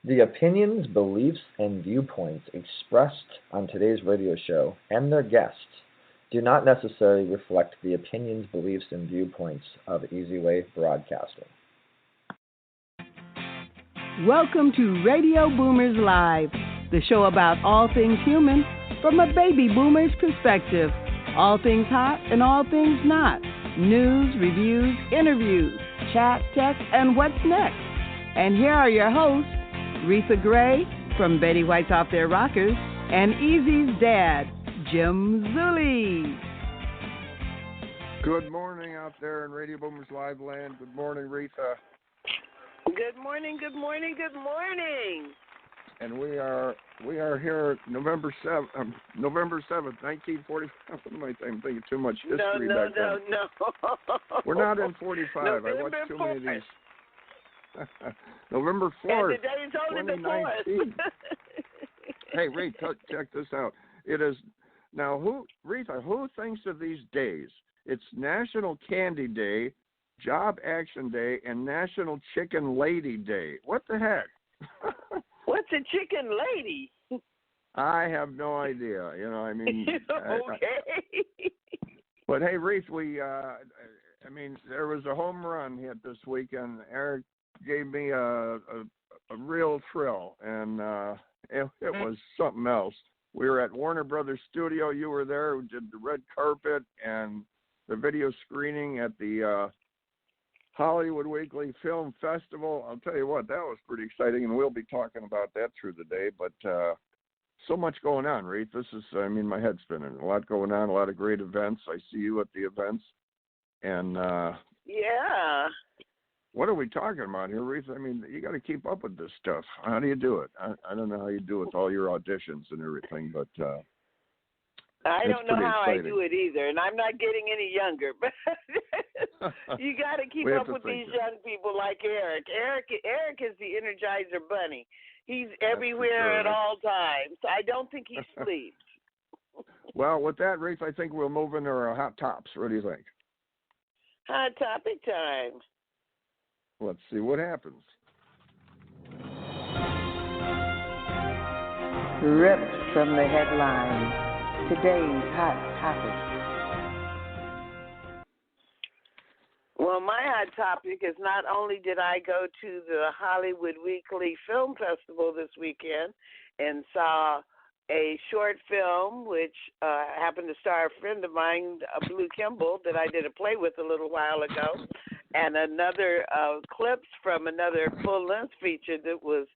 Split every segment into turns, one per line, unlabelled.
The opinions, beliefs, and viewpoints expressed on today's radio show and their guests do not necessarily reflect the opinions, beliefs, and viewpoints of Easy Way Broadcasting.
Welcome to Radio Boomers Live, the show about all things human from a baby boomer's perspective. All things hot and all things not. News, reviews, interviews, chat, tech, and what's next. And here are your hosts, Reatha Gray from Betty White's Off Their Rockers, and Easy's dad, Jim Zuley.
Good morning out there in Radio Boomers Live Land. Good morning, Reatha.
Good morning, good morning, good morning.
And we are here November 7th, 1945. What am I saying? I'm thinking too much history back then.
No.
We're not in 45. I watched too many of these. November 4th,
and today's only
2019. Hey, Ray, check this out. It is now. Reatha, who thinks of these days? It's National Candy Day, Job Action Day, and National Chicken Lady Day. What the heck?
What's a chicken lady?
I have no idea. You know, I mean.
Okay.
But hey, Reese, there was a home run hit this weekend. Eric gave me a real thrill, and it was something else. We were at Warner Brothers Studio. You were there. We did the red carpet and the video screening at the Hollywood Weekly Film Festival. I'll tell you what, that was pretty exciting, and we'll be talking about that through the day. But so much going on, Reese. My head's spinning. A lot going on, a lot of great events. I see you at the events. And
yeah.
What are we talking about here, Reese? I mean, you got to keep up with this stuff. How do you do it? I don't know how you do it with all your auditions and everything, but
I don't know how
exciting.
I do it either, and I'm not getting any younger. But you got to keep up with these young people like Eric. Eric is the Energizer Bunny. He's everywhere at all times. I don't think he sleeps.
Well, with that, Reese, I think we'll move into our hot tops. What do you think?
Hot topic time.
Let's see what happens.
Ripped from the headlines. Today's hot topic.
Well, my hot topic is not only did I go to the Hollywood Weekly Film Festival this weekend and saw a short film which happened to star a friend of mine, Blue Kimball, that I did a play with a little while ago, and another clips from another full-length feature that was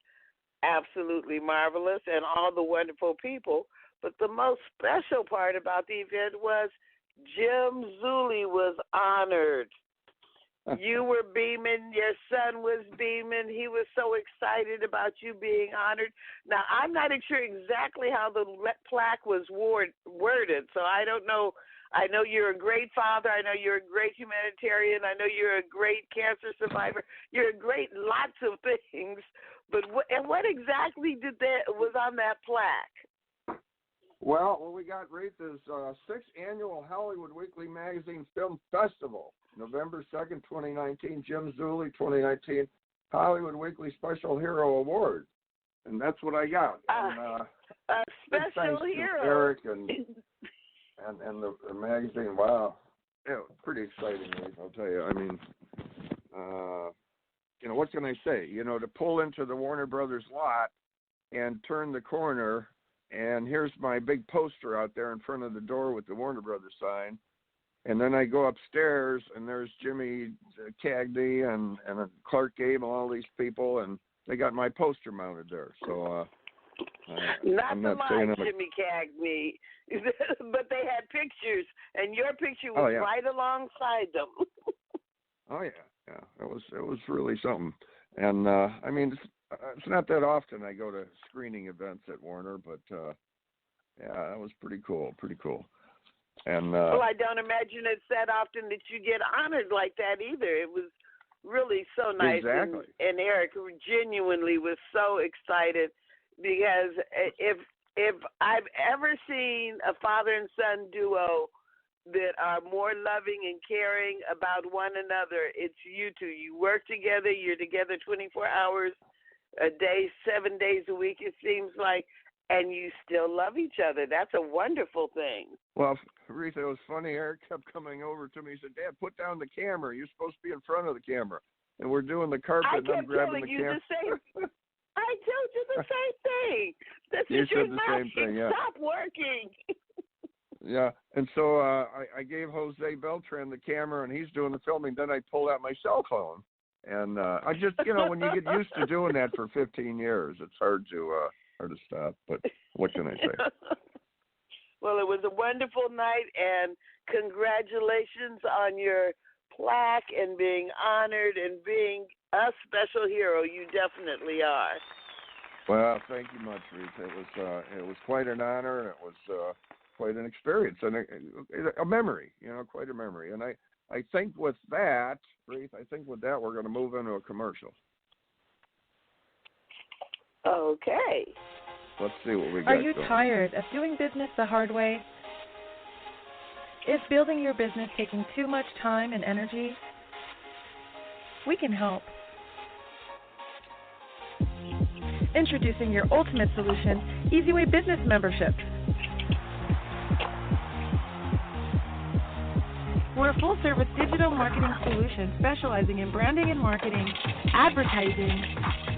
absolutely marvelous, and all the wonderful people. But the most special part about the event was Jim Zuley was honored. You were beaming. Your son was beaming. He was so excited about you being honored. Now, I'm not sure exactly how the plaque was worded, so I don't know. I know you're a great father. I know you're a great humanitarian. I know you're a great cancer survivor. You're a great lots of things. But what exactly was on that plaque?
Well, we got Reatha's 6th Annual Hollywood Weekly Magazine Film Festival, November 2nd, 2019, Jim Zuley, 2019, Hollywood Weekly Special Hero Award. And that's what I got.
A special hero.
To Eric and the magazine. Wow. Yeah, pretty exciting, I'll tell you. I mean, what can I say? To pull into the Warner Brothers lot and turn the corner, and here's my big poster out there in front of the door with the Warner Brothers sign. And then I go upstairs, and there's Jimmy Cagney and Clark Gable, all these people, and they got my poster mounted there. So
not Jimmy Cagney, but they had pictures, and your picture was right alongside them.
Oh yeah, it was really something. And it's not that often I go to screening events at Warner, but that was pretty cool. And
well, I don't imagine it's that often that you get honored like that either. It was really so nice.
Exactly.
And Eric genuinely was so excited because if I've ever seen a father and son duo that are more loving and caring about one another, it's you two. You work together. You're together 24 hours a day, 7 days a week, it seems like, and you still love each other. That's a wonderful thing.
Well, Reatha, it was funny. Eric kept coming over to me. He said, Dad, put down the camera. You're supposed to be in front of the camera. And we're doing the carpet, and I'm grabbing the camera.
I told you the same thing.
You said the same thing, yeah.
Stop working.
Yeah, and so I gave Jose Beltran the camera, and he's doing the filming. Then I pulled out my cell phone. And I just, when you get used to doing that for 15 years, it's hard to stop. But what can I say?
Well, it was a wonderful night, and congratulations on your plaque and being honored and being a special hero. You definitely are.
Well, thank you much, Reatha. It was quite an honor, and it was quite an experience and a memory. Quite a memory. And I think with that, Reatha, we're going to move into a commercial.
Okay.
Let's see what we got.
Are you tired of doing business the hard way? Is building your business taking too much time and energy? We can help. Introducing your ultimate solution, EasyWay Business Membership. We're a full-service digital marketing solution specializing in branding and marketing, advertising,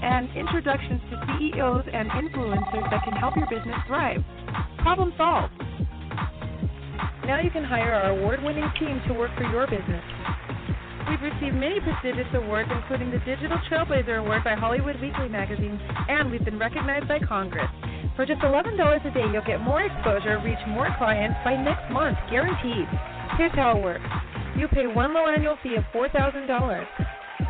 and introductions to CEOs and influencers that can help your business thrive. Problem solved. Now you can hire our award-winning team to work for your business. We've received many prestigious awards, including the Digital Trailblazer Award by Hollywood Weekly magazine, and we've been recognized by Congress. For just $11 a day, you'll get more exposure, reach more clients by next month, guaranteed. Here's how it works. You pay one low annual fee of $4,000,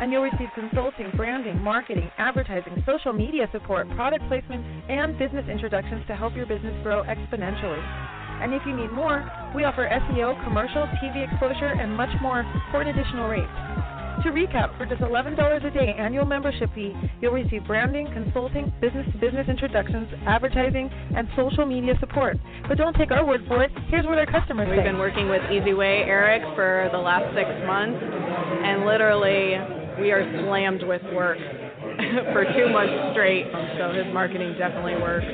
and you'll receive consulting, branding, marketing, advertising, social media support, product placement, and business introductions to help your business grow exponentially. And if you need more, we offer SEO, commercial, TV exposure, and much more for an additional rate. To recap, for just $11 a day annual membership fee, you'll receive branding, consulting, business-to-business introductions, advertising, and social media support. But don't take our word for it. Here's what our customers say.
We've been working with EasyWay Eric for the last 6 months, and literally we are slammed with work for 2 months straight, so his marketing definitely works.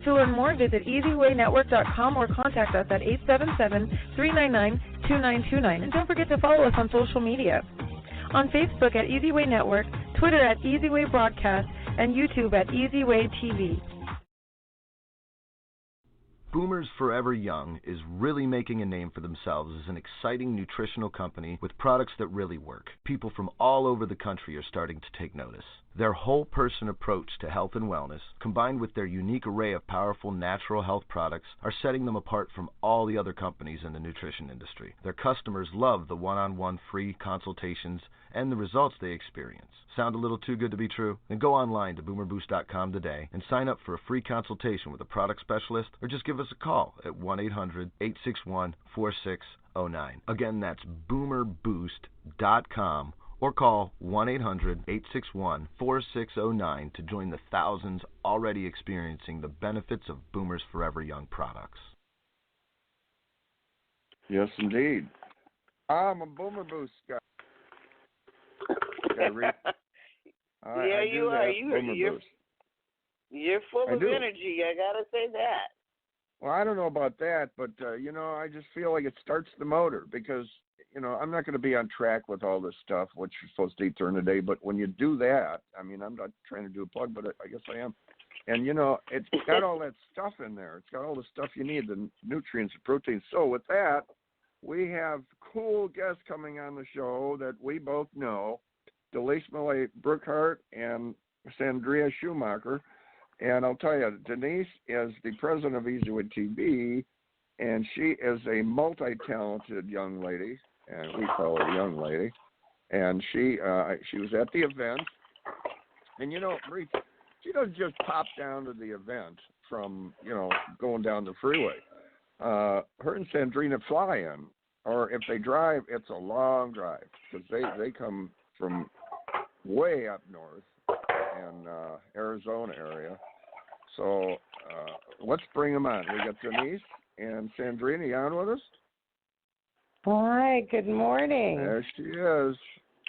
To learn more, visit EasyWayNetwork.com or contact us at 877-399-2929. And don't forget to follow us on social media. On Facebook at EasyWay Network, Twitter at EasyWay Broadcast, and YouTube at EasyWay TV.
Boomers Forever Young is really making a name for themselves as an exciting nutritional company with products that really work. People from all over the country are starting to take notice. Their whole-person approach to health and wellness, combined with their unique array of powerful natural health products, are setting them apart from all the other companies in the nutrition industry. Their customers love the one-on-one free consultations and the results they experience. Sound a little too good to be true? Then go online to boomerboost.com today and sign up for a free consultation with a product specialist, or just give us a call at 1-800-861-4609. Again, that's boomerboost.com, or call 1-800-861-4609 to join the thousands already experiencing the benefits of Boomers Forever Young products.
Yes, indeed. I'm a Boomer Boost guy.
Yeah, you are. You're full of energy. I gotta say that.
Well, I don't know about that, but I just feel like it starts the motor because I'm not going to be on track with all this stuff, which you're supposed to eat during the day. But when you do that, I'm not trying to do a plug, but I guess I am. And it's got all that stuff in there. It's got all the stuff you need, the nutrients and proteins. So with that, we have cool guests coming on the show that we both know. Denise Millett-Burkhardt and Sandrena Schumacker. And I'll tell you, Denise is the president of EasyWay TV, and she is a multi-talented young lady, and we call her a young lady. And she was at the event. And, Marie, she doesn't just pop down to the event from, going down the freeway. Her and Sandrena fly in, or if they drive, it's a long drive because they come from way up north in Arizona area. So let's bring them on. We got Denise and Sandrena. You on with us?
Hi, good morning.
There she is.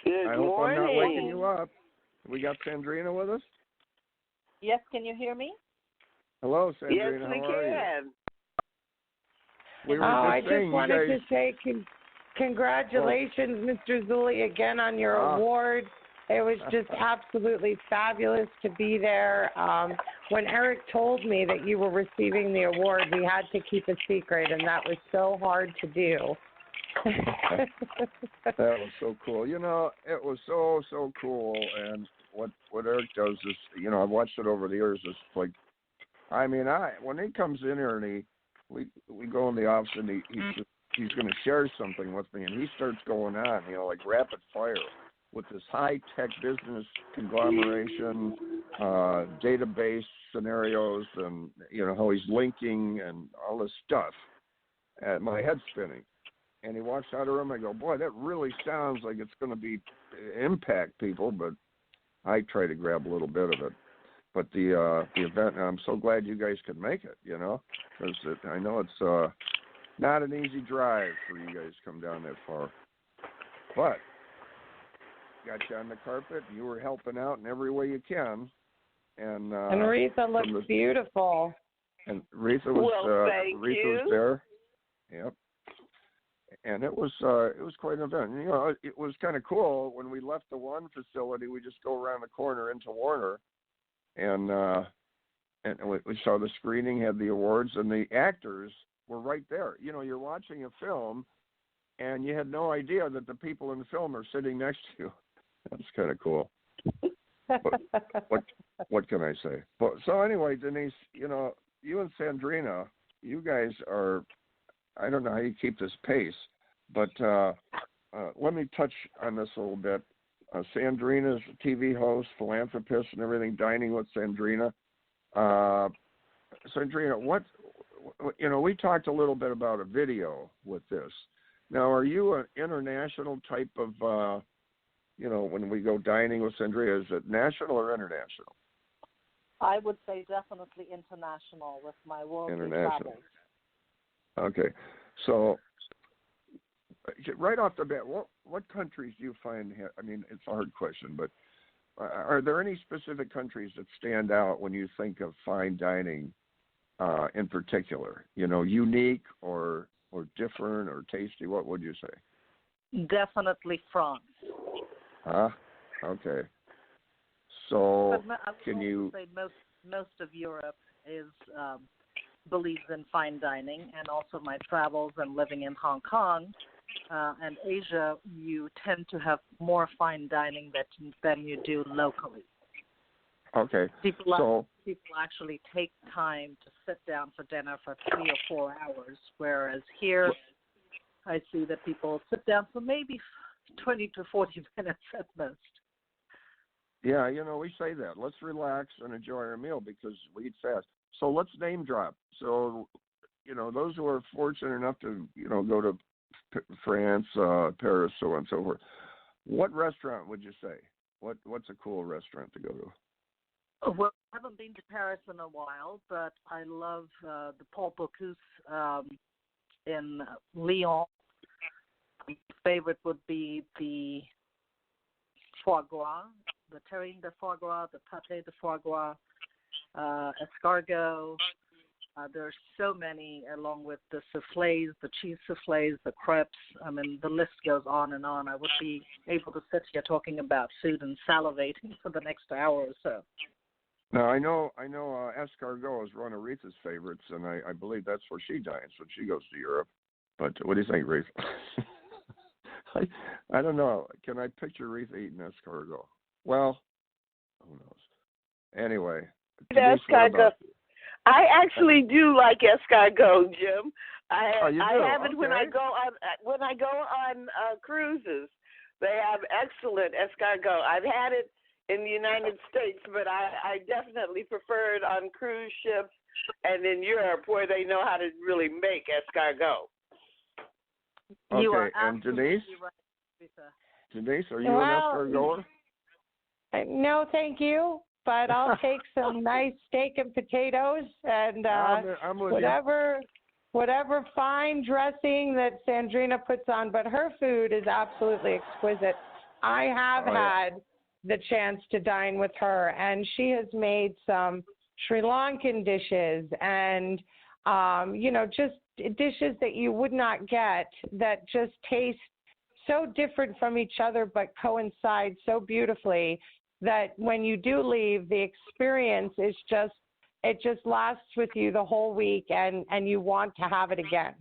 Good
I hope
morning.
I'm not waking you up. We got Sandrena with us?
Yes, can you hear me?
Hello, Sandrena.
Yes, we
How are
can.
you?
I just wanted to say congratulations, Mr. Zuley, again on your award. It was just absolutely fabulous to be there. When Eric told me that you were receiving the award, we had to keep a secret, and that was so hard to do.
That was so cool. You know, it was so cool. And what Eric does is, you know, I've watched it over the years. It's like, I mean, when he comes in here and we go in the office and he's going to share something with me, and he starts going on, you know, like rapid fire with this high-tech business conglomeration, database scenarios, and, you know, how he's linking and all this stuff. And my head's spinning. And he walks out of the room, I go, boy, that really sounds like it's going to impact people, but I try to grab a little bit of it. But the event, I'm so glad you guys could make it, you know, because I know it's not an easy drive for you guys to come down that far. But got you on the carpet. You were helping out in every way you can. And
Reatha looks beautiful.
And Reatha was there. Yep. And it was quite an event. You know, it was kind of cool when we left the one facility. We just go around the corner into Warner, and we saw the screening, had the awards, and the actors were right there. You know, you're watching a film, and you had no idea that the people in the film are sitting next to you. That's kind of cool. But what can I say? But, so anyway, Denise, you know, you and Sandrena, you guys are, I don't know how you keep this pace, but let me touch on this a little bit. Sandrena's a TV host, philanthropist, and everything, Dining with Sandrena. Sandrena, what, you know, we talked a little bit about a video with this. Now, are you an international type of, you know, when we go dining with Sandrena, is it national or international?
I would say definitely international with my worldly travels.
Okay. So, right off the bat, what countries do you find, I mean, it's a hard question, but are there any specific countries that stand out when you think of fine dining in particular? You know, unique or different or tasty? What would you say?
Definitely France.
Okay. So,
can you say most of Europe believes in fine dining, and also my travels and living in Hong Kong and Asia, you tend to have more fine dining than you do locally.
Okay.
People actually take time to sit down for dinner for 3 or 4 hours, whereas here I see that people sit down for maybe 20 to 40 minutes at most.
Yeah, you know, we say that. Let's relax and enjoy our meal because we eat fast. So let's name drop. So, you know, those who are fortunate enough to, you know, go to France, Paris, so on and so forth, what restaurant would you say? What's a cool restaurant to go to?
Well, I haven't been to Paris in a while, but I love the Paul Bocuse in Lyon. My favorite would be the foie gras, the terrine de foie gras, the pâté de foie gras, escargot. There's so many, along with the soufflés, the cheese soufflés, the crepes. I mean, the list goes on and on. I would be able to sit here talking about food and salivating for the next hour or so.
Now, I know escargot is one of Reatha's favorites, and I believe that's where she dines when she goes to Europe. But what do you think, Reatha? I don't know. Can I picture Reatha eating escargot? Well, who knows? Anyway.
Escargot. I actually do like escargot, Jim. I have it when I go on cruises. They have excellent escargot. I've had it in the United States, but I definitely prefer it on cruise ships and in Europe where they know how to really make escargot.
Okay, and Denise?
Right,
Denise, are you an escargot?
No, thank you. But I'll take some nice steak and potatoes and
I'm
whatever fine dressing that Sandrena puts on. But her food is absolutely exquisite. I have had the chance to dine with her, and she has made some Sri Lankan dishes and, just dishes that you would not get that just taste so different from each other but coincide so beautifully that when you do leave, the experience is it just lasts with you the whole week and you want to have it again.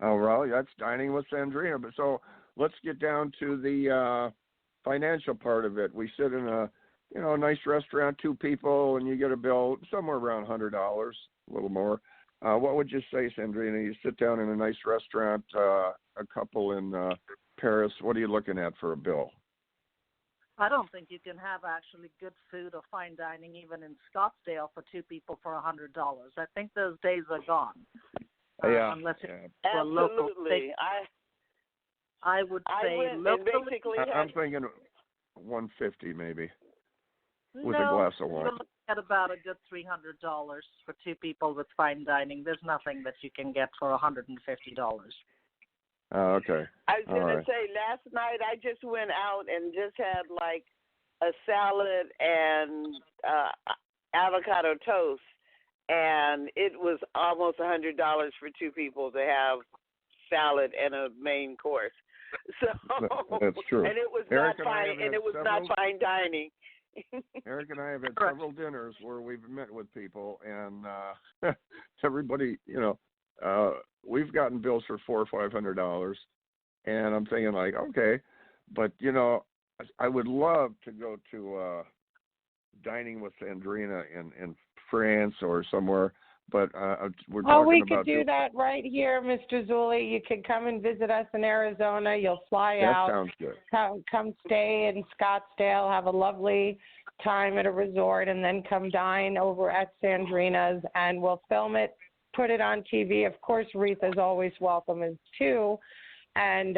Oh, well, that's dining with Sandrena. But so let's get down to the financial part of it. We sit in a nice restaurant, 2 people, and you get a bill somewhere around $100, a little more. What would you say, Sandrena? You sit down in a nice restaurant, a couple in Paris. What are you looking at for a bill?
I don't think you can have actually good food or fine dining even in Scottsdale for 2 people for $100. I think those days are gone. Unless it's a local thing. I would say locally.
I'm thinking $150 maybe with a glass of wine.
At about a good $300 for 2 people with fine dining. There's nothing that you can get for $150.
Oh, okay.
I was going to say, last night I just went out and just had like a salad and avocado toast, and it was almost $100 for 2 people to have salad and a main course. So
that's true.
And it was
Eric
not fine, and it was not fine dining.
Eric and I have had several dinners where we've met with people, and everybody, we've gotten bills for $400 or $500, and I'm thinking like, okay, but I would love to go to dining with Sandrena in France or somewhere, but we're talking about.
We could do that right here, Mr. Zuley. You could come and visit us in Arizona. You'll fly out.
That sounds good.
Come stay in Scottsdale, have a lovely time at a resort, and then come dine over at Sandrena's, and we'll film it, put it on TV. Of course, Reatha is always welcome as too, and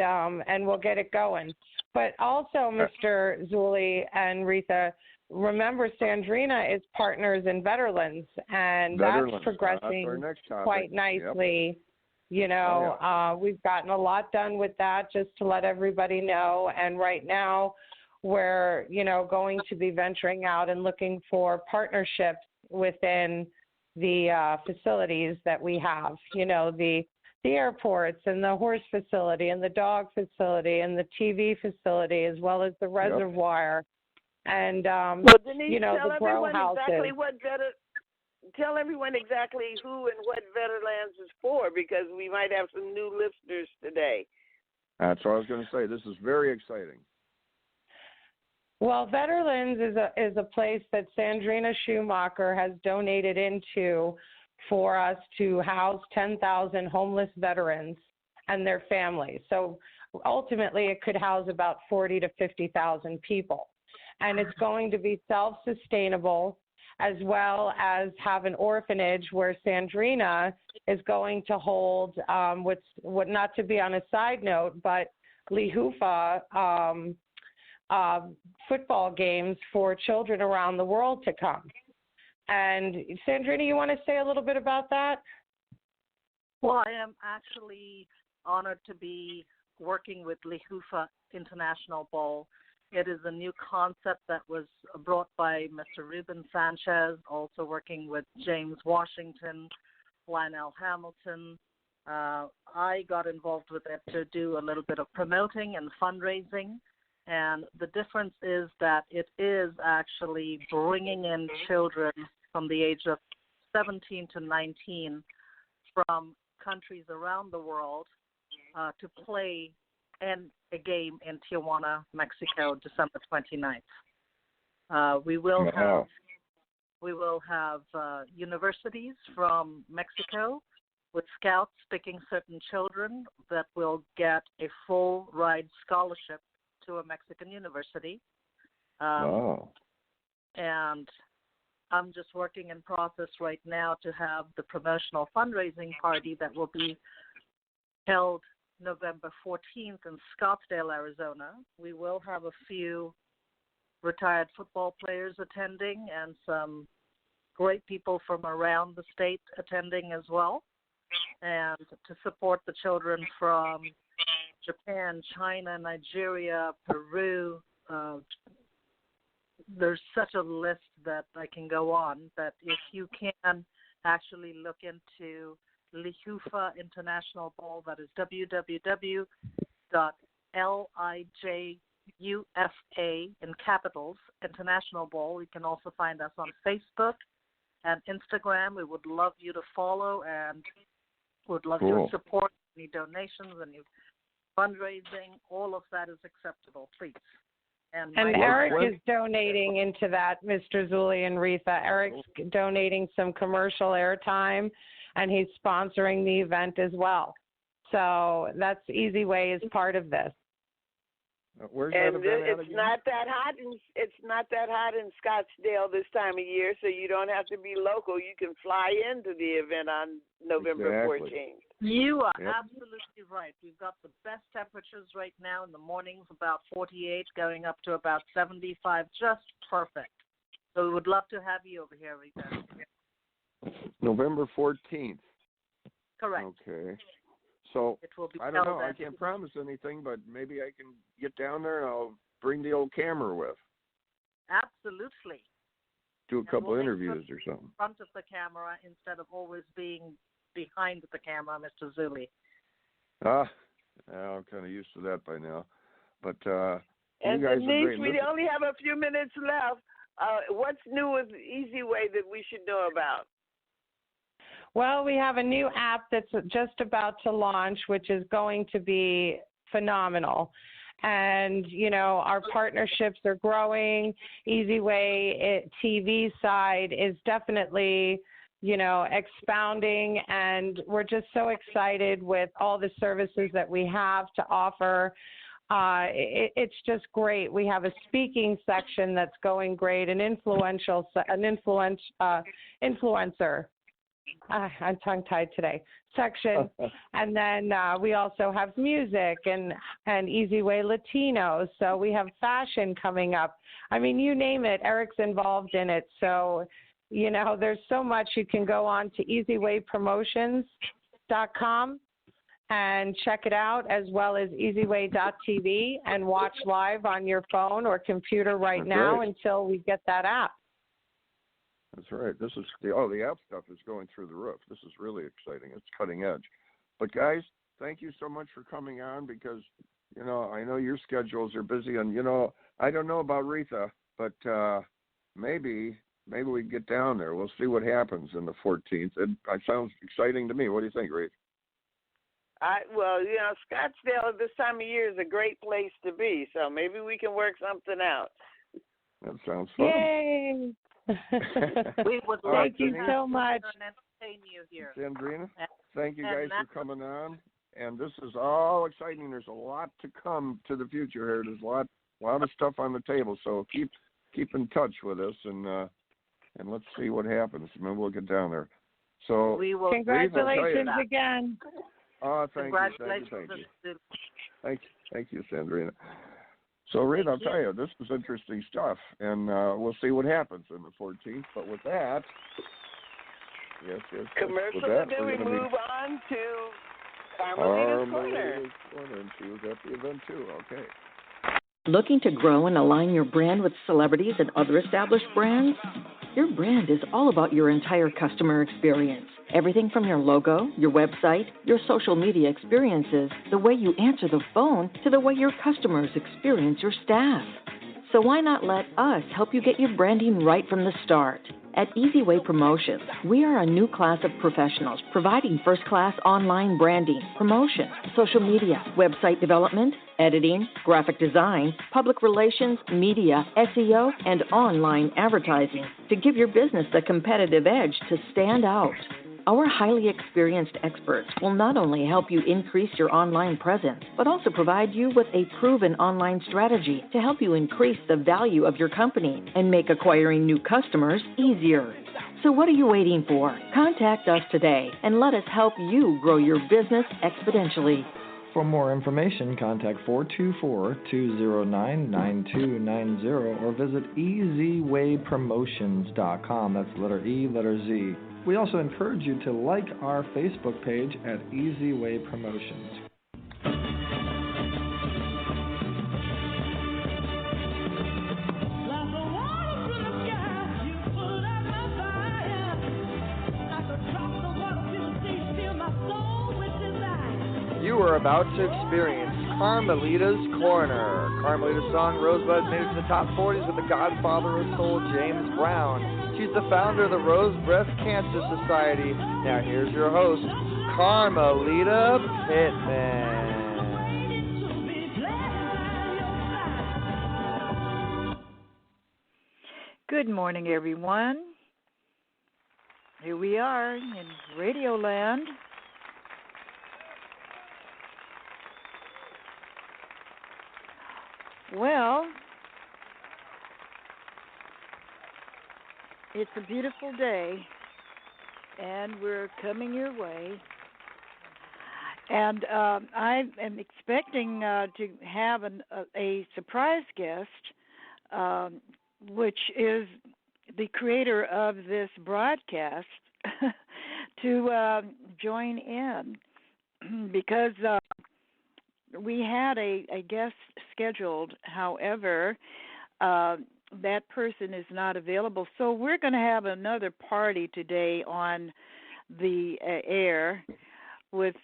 we'll get it going. But also, Mr. Zuley and Reatha, remember Sandrena is partners in Veterlands, and that's progressing quite nicely. Yep. We've gotten a lot done with that, just to let everybody know. And right now, we're going to be venturing out and looking for partnerships within the facilities that we have. The airports and the horse facility and the dog facility and the TV facility, as well as the reservoir. And
Denise,
the grow houses.
Tell everyone exactly who and what Veterlands is for, because we might have some new listeners today.
That's what I was going to say. This is very exciting.
Well, Veterlands is a place that Sandrena Schumacker has donated into for us to house 10,000 homeless veterans and their families. So ultimately, it could house about 40 to 50,000 people. And it's going to be self-sustainable, as well as have an orphanage where Sandrena is going to hold, what not to be on a side note, but Lihufa football games for children around the world to come. And Sandrena, you want to say a little bit about that?
Well, I am actually honored to be working with Lihufa International Bowl. It is a new concept that was brought by Mr. Ruben Sanchez, also working with James Washington, Lionel Hamilton. I got involved with it to do a little bit of promoting and fundraising. And the difference is that it is actually bringing in children from the age of 17 to 19 from countries around the world to play in a game in Tijuana, Mexico, December 29th. We will have universities from Mexico with scouts picking certain children that will get a full ride scholarship to a Mexican university. And I'm just working in process right now to have the promotional fundraising party that will be held November 14th in Scottsdale, Arizona. We will have a few retired football players attending and some great people from around the state attending as well, and to support the children from Japan, China, Nigeria, Peru, there's such a list that I can go on, that if you can actually look into Lijufa International Ball, that is www.LIJUFA in capitals, International Ball. You can also find us on Facebook and Instagram. We would love you to follow and would love your support, any donations, any fundraising, all of that is acceptable, please. And
Eric is donating into that, Mr. Zuley and Reatha. Eric's donating some commercial airtime, and he's sponsoring the event as well. So that's Easy Way is part of this.
Where's
and
that event
it's not that hot in Scottsdale this time of year, so you don't have to be local. You can fly into the event on November 14th.
You are absolutely right. We've got the best temperatures right now in the mornings, about 48, going up to about 75, just perfect. So we would love to have you over here, Reatha.
November 14th.
Correct.
Okay. So,
it will be
I don't know. I can't promise anything, but maybe I can get down there and I'll bring the old camera with.
Absolutely.
Do a couple interviews or something.
In front of the camera instead of always being behind the camera, Mr. Zuley.
I'm kind of used to that by now. But
and
you guys
Denise,
are great.
we only have a few minutes left. What's new with Easy Way that we should know about?
Well, we have a new app that's just about to launch, which is going to be phenomenal. And, you know, our partnerships are growing. Easy Way TV side is definitely, you know, expounding. And we're just so excited with all the services that we have to offer. It's just great. We have a speaking section that's going great, an influencer. I'm tongue-tied today, section. And then we also have music and Easy Way Latino. So we have fashion coming up. I mean, you name it, Eric's involved in it. So, you know, there's so much. You can go on to easywaypromotions.com and check it out, as well as easyway.tv, and watch live on your phone or computer right now until we get that app.
That's right. This is the app stuff is going through the roof. This is really exciting. It's cutting edge. But guys, thank you so much for coming on, because, you know, I know your schedules are busy, and, you know, I don't know about Reatha, but maybe we can get down there. We'll see what happens on the 14th. It sounds exciting to me. What do you think, Reatha?
Well, you know, Scottsdale at this time of year is a great place to be, so maybe we can work something out.
That sounds fun.
Yay!
We would
thank you so much.
Entertain you here.
Sandrena, thank you guys for coming on. And this is all exciting. There's a lot to come to the future here. There's a lot of stuff on the table. So keep in touch with us, and let's see what happens. Maybe we'll get down there. So
we will.
Congratulations again.
Thank you, Sandrena. So, Reatha, I'll tell you, this is interesting stuff, and we'll see what happens on the 14th. But with that, yes.
Commercial,
with that,
and then we move on to Carmelita's Corner.
And she was at the event too. Okay.
Looking to grow and align your brand with celebrities and other established brands? Your brand is all about your entire customer experience. Everything from your logo, your website, your social media experiences, the way you answer the phone, to the way your customers experience your staff. So why not let us help you get your branding right from the start? At Easy Way Promotions, we are a new class of professionals providing first-class online branding, promotion, social media, website development, editing, graphic design, public relations, media, SEO, and online advertising to give your business the competitive edge to stand out. Our highly experienced experts will not only help you increase your online presence, but also provide you with a proven online strategy to help you increase the value of your company and make acquiring new customers easier. So what are you waiting for? Contact us today and let us help you grow your business exponentially.
For more information, contact 424-209-9290 or visit easywaypromotions.com. That's letter E, letter Z. We also encourage you to like our Facebook page at Easy Way Promotions. are about to experience Carmelita's Corner. Carmelita's song Rosebud made it to the top 40s with the godfather of soul, James Brown. She's the founder of the Rose Breast Cancer Society. Now here's your host, Carmelita Pittman.
Good morning, everyone. Here we are in Radioland. Well, it's a beautiful day, and we're coming your way. And I am expecting to have a surprise guest, which is the creator of this broadcast, to join in, because we had a guest scheduled. However, that person is not available. So we're going to have another party today on the air with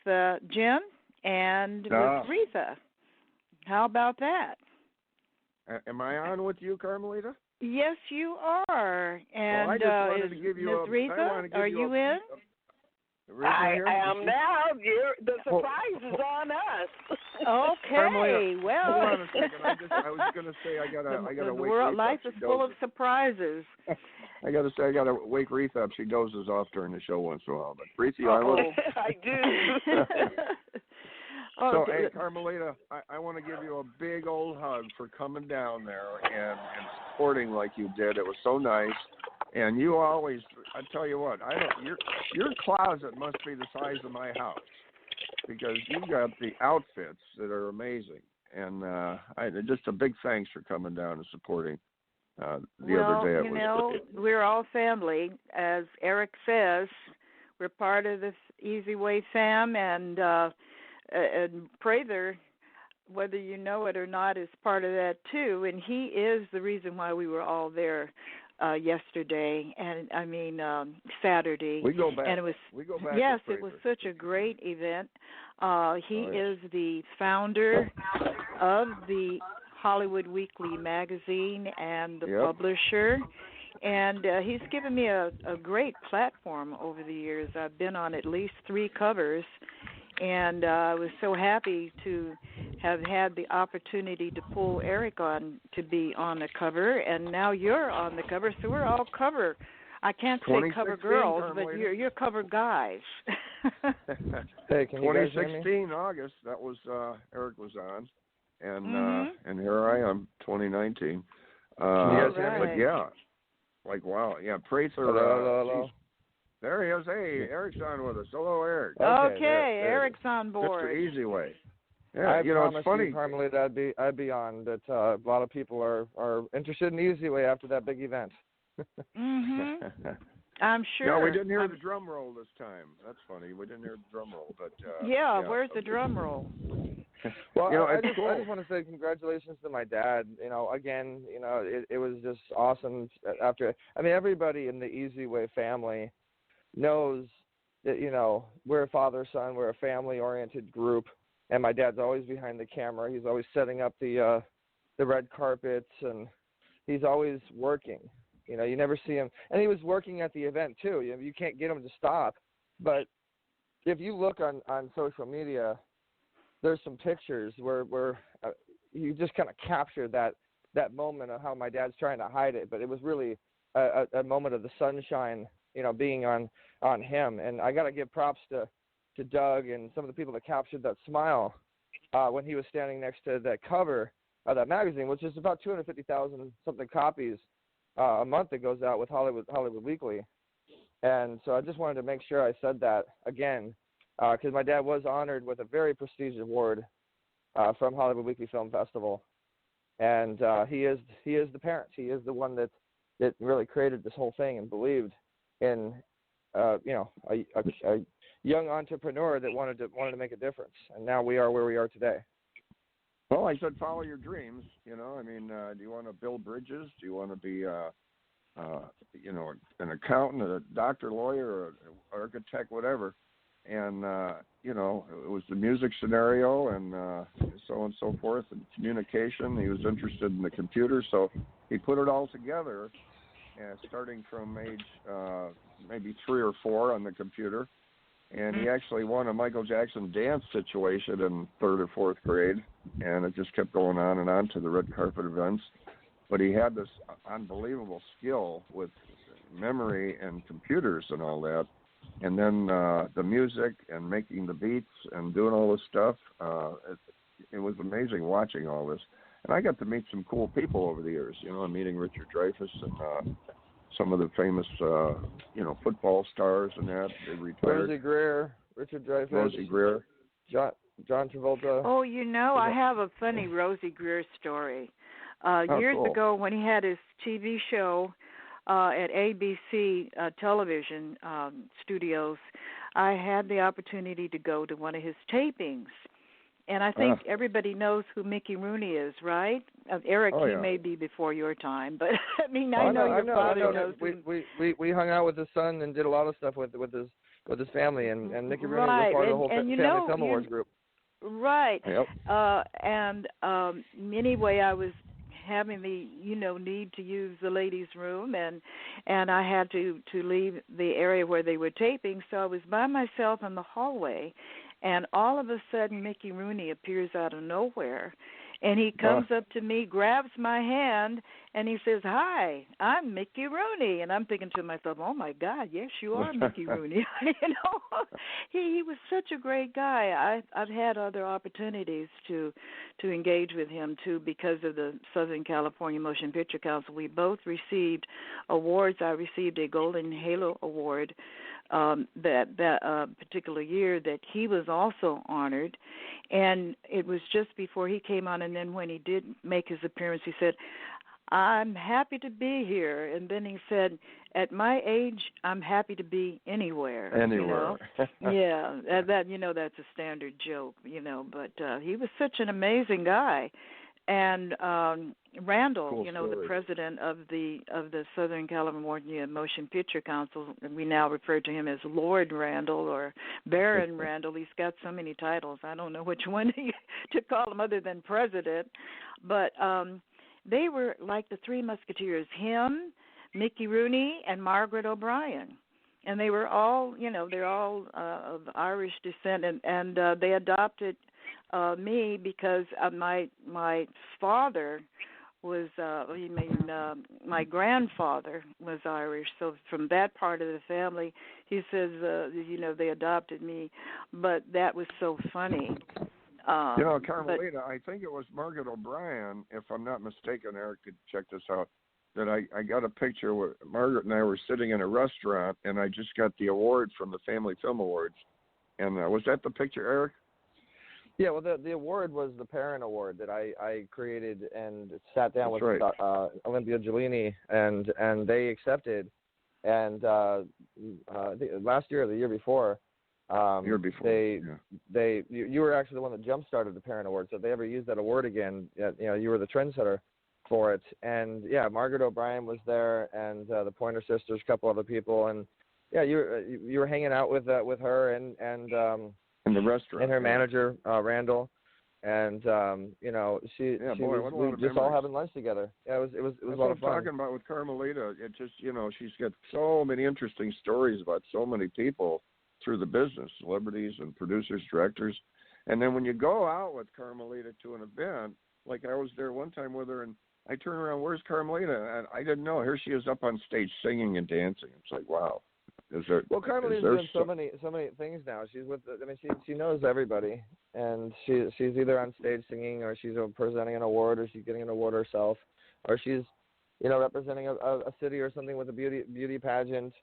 Jim and with Reatha. How about that?
Am I on with you, Carmelita?
Yes, you are. And
I just wanted to give you
Ms. Reatha, are you in?
I am now. The surprise is on us.
Okay, well.
Hold on a second. I was going to say I gotta wake Reatha up.
Life is full of surprises.
I gotta wake Reatha up. She dozes off during the show once in a while. But Reatha,
I do.
So, hey, Carmelita, I want to give you a big old hug for coming down there and supporting like you did. It was so nice. And you always, I tell you what, your closet must be the size of my house, because you've got the outfits that are amazing. And just a big thanks for coming down and supporting the other day.
We're all family. As Eric says, we're part of this Easy Way fam, and Prather, whether you know it or not, is part of that too. And he is the reason why we were all there yesterday, and I mean Saturday.
We go back.
And it was yes, it was such a great event. He is the founder of the Hollywood Weekly magazine and the publisher, and he's given me a great platform over the years. I've been on at least 3 covers, and I was so happy to have had the opportunity to pull Eric on to be on the cover, and now you're on the cover, so we're all cover. I can't say cover girls, but you're cover guys.
Hey, can you guys hear me?
2016 August, that was Eric was on, and here I am, 2019. But yeah, like wow, yeah. Prather.
Hello.
There he is. Hey, Eric's on with us. Hello, Eric.
Okay, Eric's on board.
Mr. Easy Way. Yeah,
I
it's funny.
You, Carmelita, I'd be on, but a lot of people are interested in Easy Way after that big event.
I'm sure.
No, we didn't hear the drum roll this time. That's funny. We didn't hear the drum roll, but
where's the drum roll?
Well, I just want to say congratulations to my dad. Again, it was just awesome. Everybody in the Easy Way family knows that, we're a father-son, we're a family-oriented group, and my dad's always behind the camera. He's always setting up the red carpets, and he's always working. You never see him. And he was working at the event, too. You can't get him to stop. But if you look on social media, there's some pictures where you just kind of capture that moment of how my dad's trying to hide it. But it was really a moment of the sunshine, being on him. And I got to give props to Doug and some of the people that captured that smile when he was standing next to that cover of that magazine, which is about 250,000 something copies a month that goes out with Hollywood Weekly. And so I just wanted to make sure I said that again, because my dad was honored with a very prestigious award from Hollywood Weekly Film Festival. And he is the parent. He is the one that really created this whole thing and believed in a young entrepreneur that wanted to make a difference. And now we are where we are today.
Well, I said follow your dreams. Do you want to build bridges? Do you want to be, an accountant, a doctor, lawyer, or architect, whatever? and it was the music scenario and so on and so forth, and communication. He was interested in the computer, so he put it all together, starting from age maybe 3 or 4 on the computer. And he actually won a Michael Jackson dance situation in 3rd or 4th grade, and it just kept going on and on to the red carpet events. But he had this unbelievable skill with memory and computers and all that. And then the music and making the beats and doing all this stuff, it was amazing watching all this. And I got to meet some cool people over the years. I'm meeting Richard Dreyfuss and some of the famous, football stars and that. They retired.
Rosie Greer, Richard Dreyfuss.
Rosie Greer.
John Travolta.
Oh, I have a funny Rosie Greer story. Years
cool.
ago, when he had his TV show at ABC television studios, I had the opportunity to go to one of his tapings. And I think everybody knows who Mickey Rooney is, right? Eric, he may be before your time, but I mean, I know your father knows.
We hung out with his son and did a lot of stuff with his family, and Mickey Rooney was part of the whole Family Film Awards group.
Right.
Yep.
Anyway, I was having the need to use the ladies' room, and I had to leave the area where they were taping, so I was by myself in the hallway. And all of a sudden, Mickey Rooney appears out of nowhere, and he comes up to me, grabs my hand, and he says, "Hi, I'm Mickey Rooney." And I'm thinking to myself, "Oh my God, yes, you are Mickey Rooney." He was such a great guy. I've had other opportunities to engage with him too because of the Southern California Motion Picture Council. We both received awards. I received a Golden Halo Award that particular year that he was also honored, and it was just before he came on. And then when he did make his appearance, he said, "I'm happy to be here." And then he said, "At my age, I'm happy to be anywhere."
Anywhere.
Yeah, that that's a standard joke, But he was such an amazing guy. And Randall,
cool
the president of the Southern California Motion Picture Council, and we now refer to him as Lord Randall or Baron Randall. He's got so many titles, I don't know which one to call him other than president. But they were like the Three Musketeers: him, Mickey Rooney, and Margaret O'Brien. And they were all, they're all of Irish descent, and they adopted me because my father was my grandfather was Irish, so from that part of the family, he says they adopted me, but that was so funny.
Carmelita, I think it was Margaret O'Brien, if I'm not mistaken. Eric could check this out. That I got a picture where Margaret and I were sitting in a restaurant, and I just got the award from the Family Film Awards. And was that the picture, Eric?
Yeah, well, the award was the Parent Award that I created and sat down with Olympia Giullini, and they accepted. And last year or the year before, you were actually the one that jump-started the Parent Award. So if they ever use that award again, you were the trendsetter for it. And yeah, Margaret O'Brien was there, and the Pointer Sisters, a couple other people, and yeah, you were hanging out with her and
in the restaurant,
and her manager Randall, and we just all having lunch together. Yeah, it was a lot of fun.
I'm talking about with Carmelita. It just she's got so many interesting stories about so many people through the business, celebrities and producers, directors, and then when you go out with Carmelita to an event, like I was there one time with her, and I turn around, "Where's Carmelita?" And I didn't know. Here she is up on stage singing and dancing. It's like, wow.
Carmelita's doing so many things now. She's she knows everybody, and she's either on stage singing, or she's presenting an award, or she's getting an award herself, or she's representing a city or something with a beauty pageant,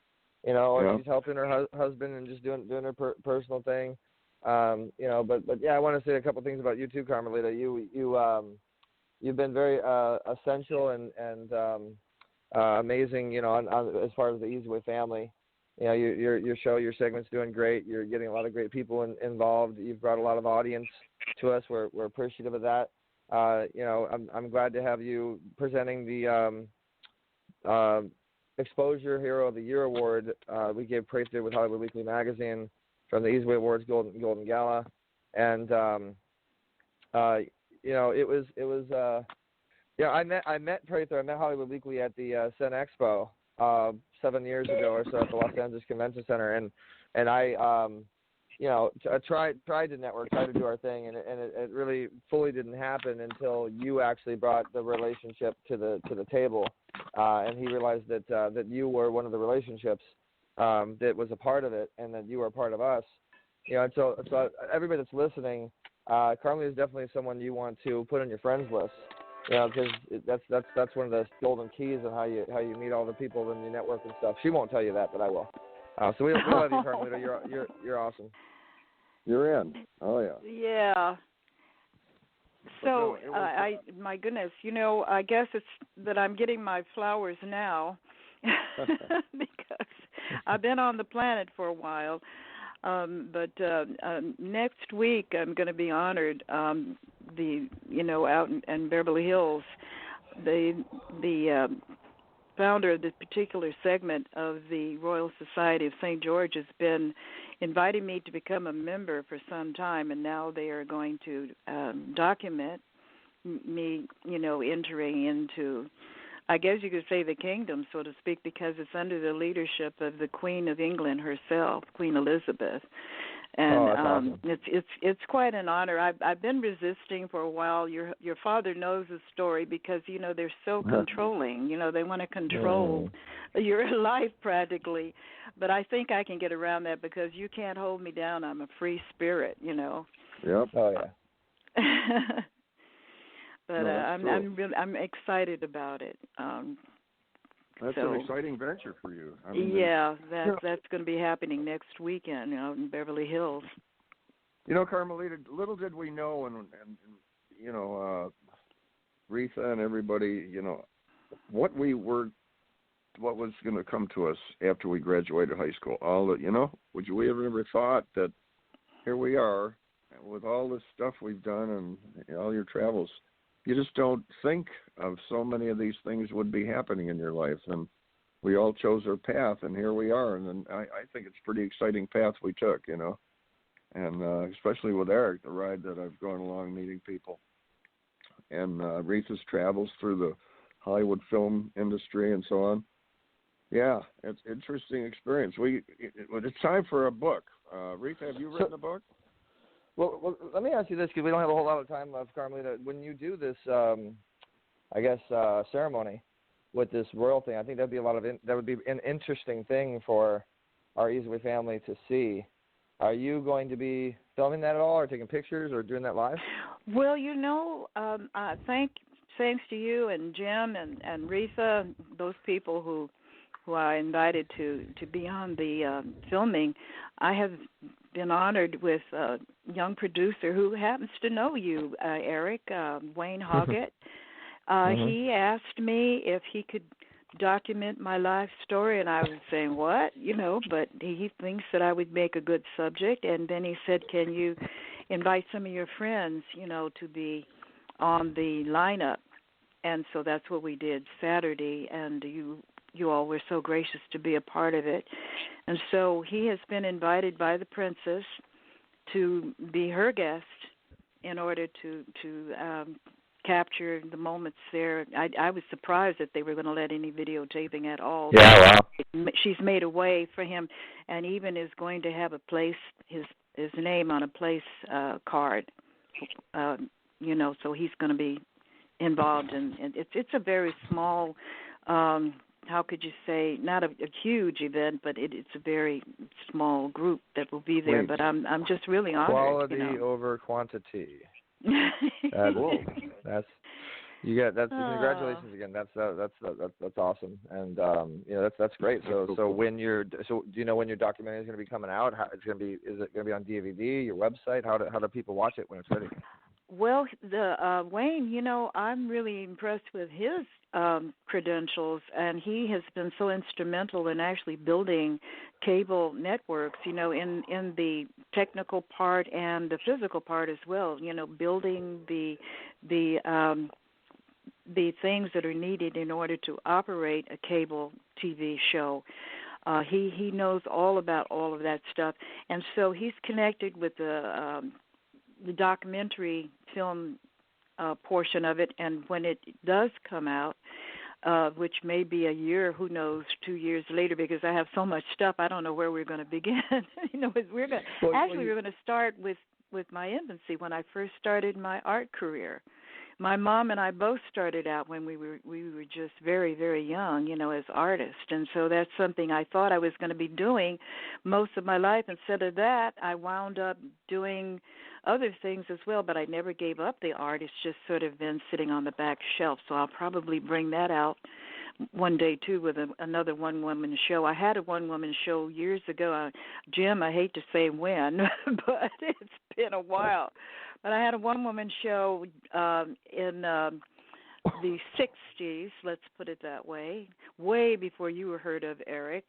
or she's helping her husband and just doing her personal thing. But yeah, I want to say a couple things about you too, Carmelita. You've been very essential and amazing, as far as the Easy Way family. Your show, your segment's doing great. You're getting a lot of great people involved. You've brought a lot of audience to us. We're appreciative of that. I'm glad to have you presenting the Exposure Hero of the Year award. We gave Praise with Hollywood Weekly Magazine from the Easyway Awards Golden Gala, and it was. I met Reatha. I met Hollywood Weekly at the Cen Expo 7 years ago or so at the Los Angeles Convention Center, and I tried to network, tried to do our thing, and it really fully didn't happen until you actually brought the relationship to the table, and he realized that you were one of the relationships that was a part of it, and that you were a part of us. And so everybody that's listening, Carmelita is definitely someone you want to put on your friends list. Because that's one of the golden keys on how you meet all the people and you network and stuff. She won't tell you that, but I will. So we love you, Carmelita. You're awesome.
You're in. Oh yeah.
Yeah. So my goodness, I guess it's that I'm getting my flowers now because I've been on the planet for a while. But next week I'm going to be honored. Out in Beverly Hills, the founder of this particular segment of the Royal Society of St. George has been inviting me to become a member for some time, and now they are going to document me, entering into, I guess you could say, the kingdom, so to speak, because it's under the leadership of the Queen of England herself, Queen Elizabeth. And
awesome.
It's quite an honor. I've been resisting for a while. Your father knows the story because they're so controlling. They want to control your life practically. But I think I can get around that because you can't hold me down. I'm a free spirit. Yep.
Oh yeah.
But I'm excited about it.
That's an exciting venture for you.
That's going to be happening next weekend out in Beverly Hills.
Carmelita, little did we know, and Reatha and everybody, what was going to come to us after we graduated high school. Would we have ever thought that here we are with all this stuff we've done and all your travels? You just don't think of so many of these things would be happening in your life. And we all chose our path, and here we are. And I think it's a pretty exciting path we took, and especially with Eric, the ride that I've gone along meeting people. And Reatha's travels through the Hollywood film industry and so on. Yeah, it's an interesting experience. It's time for a book. Reatha, have you written a book?
Well, let me ask you this, because we don't have a whole lot of time left, Carmelita. When you do this, ceremony with this royal thing, I think that would be an interesting thing for our Easyway family to see. Are you going to be filming that at all, or taking pictures, or doing that live?
Well, thanks to you and Jim and Reatha, those people who I invited to be on the filming. I have been honored with a young producer who happens to know you, Eric, Wayne Hoggett. He asked me if he could document my life story, and I was saying, what? But he thinks that I would make a good subject. And then he said, can you invite some of your friends, to be on the lineup? And so that's what we did Saturday, and you all were so gracious to be a part of it. And so he has been invited by the princess to be her guest in order to capture the moments there. I was surprised that they were going to let any videotaping at all.
Yeah, wow.
She's made a way for him, and even is going to have a place, his name on a place card, so he's going to be involved in it's a very small, how could you say, not a huge event, but it's a very small group that will be there. But I'm just really honored.
Quality over quantity. Congratulations again. That's awesome, and that's great. So do you know when your documentary is going to be coming out? Is it going to be on DVD? Your website? How do people watch it when it's ready?
Well, Wayne, I'm really impressed with his credentials, and he has been so instrumental in actually building cable networks, in the technical part and the physical part as well, building the things that are needed in order to operate a cable TV show. He knows all about all of that stuff, and so he's connected with the documentary film portion of it. And when it does come out, which may be a year, who knows, 2 years later, because I have so much stuff, I don't know where we're going to begin. We're going to start with my infancy, when I first started my art career. My mom and I both started out when we were just very, very young, as artists. And so that's something I thought I was going to be doing most of my life. Instead of that, I wound up doing other things as well, but I never gave up the art. It's just sort of been sitting on the back shelf. So I'll probably bring that out one day, too, with another one-woman show. I had a one-woman show years ago. Jim, I hate to say when, but it's been a while. But I had a one-woman show in the 60s, let's put it that way before you were heard of, Eric.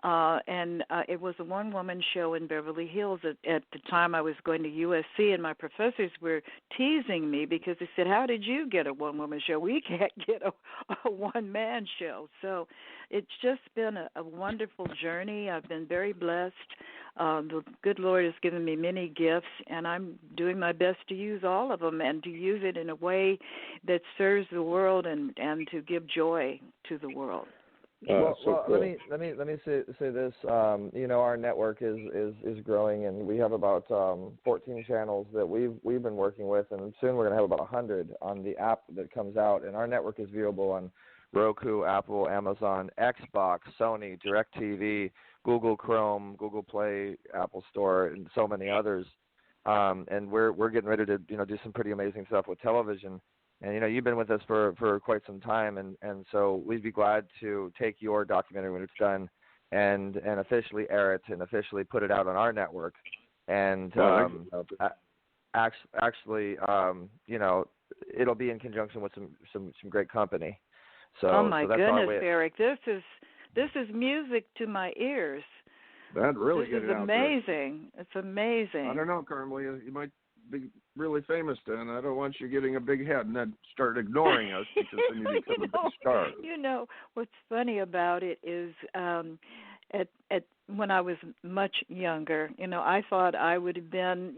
And it was a one-woman show in Beverly Hills. At the time I was going to USC, and my professors were teasing me because they said, how did you get a one-woman show? We can't get a one-man show. So it's just been a wonderful journey. I've been very blessed. The good Lord has given me many gifts, and I'm doing my best to use all of them and to use it in a way that serves the world and to give joy to the world.
Well, let me say this. Our network is growing, and we have about 14 channels that we've been working with, and soon we're going to have about 100 on the app that comes out. And our network is viewable on Roku, Apple, Amazon, Xbox, Sony, DirecTV, Google Chrome, Google Play, Apple Store, and so many others. And we're getting ready to do some pretty amazing stuff with television. And you've been with us for quite some time, and so we'd be glad to take your documentary when it's done and officially air it and officially put it out on our network. And actually, it'll be in conjunction with some great company. So,
oh my goodness,
Eric,
this is music to my ears.
That really
this is amazing. It's amazing.
I don't know, Carmelita. You might be really famous then. I don't want you getting a big head and then start ignoring us because then you become a big star.
What's funny about it is at when I was much younger, I thought I would have been,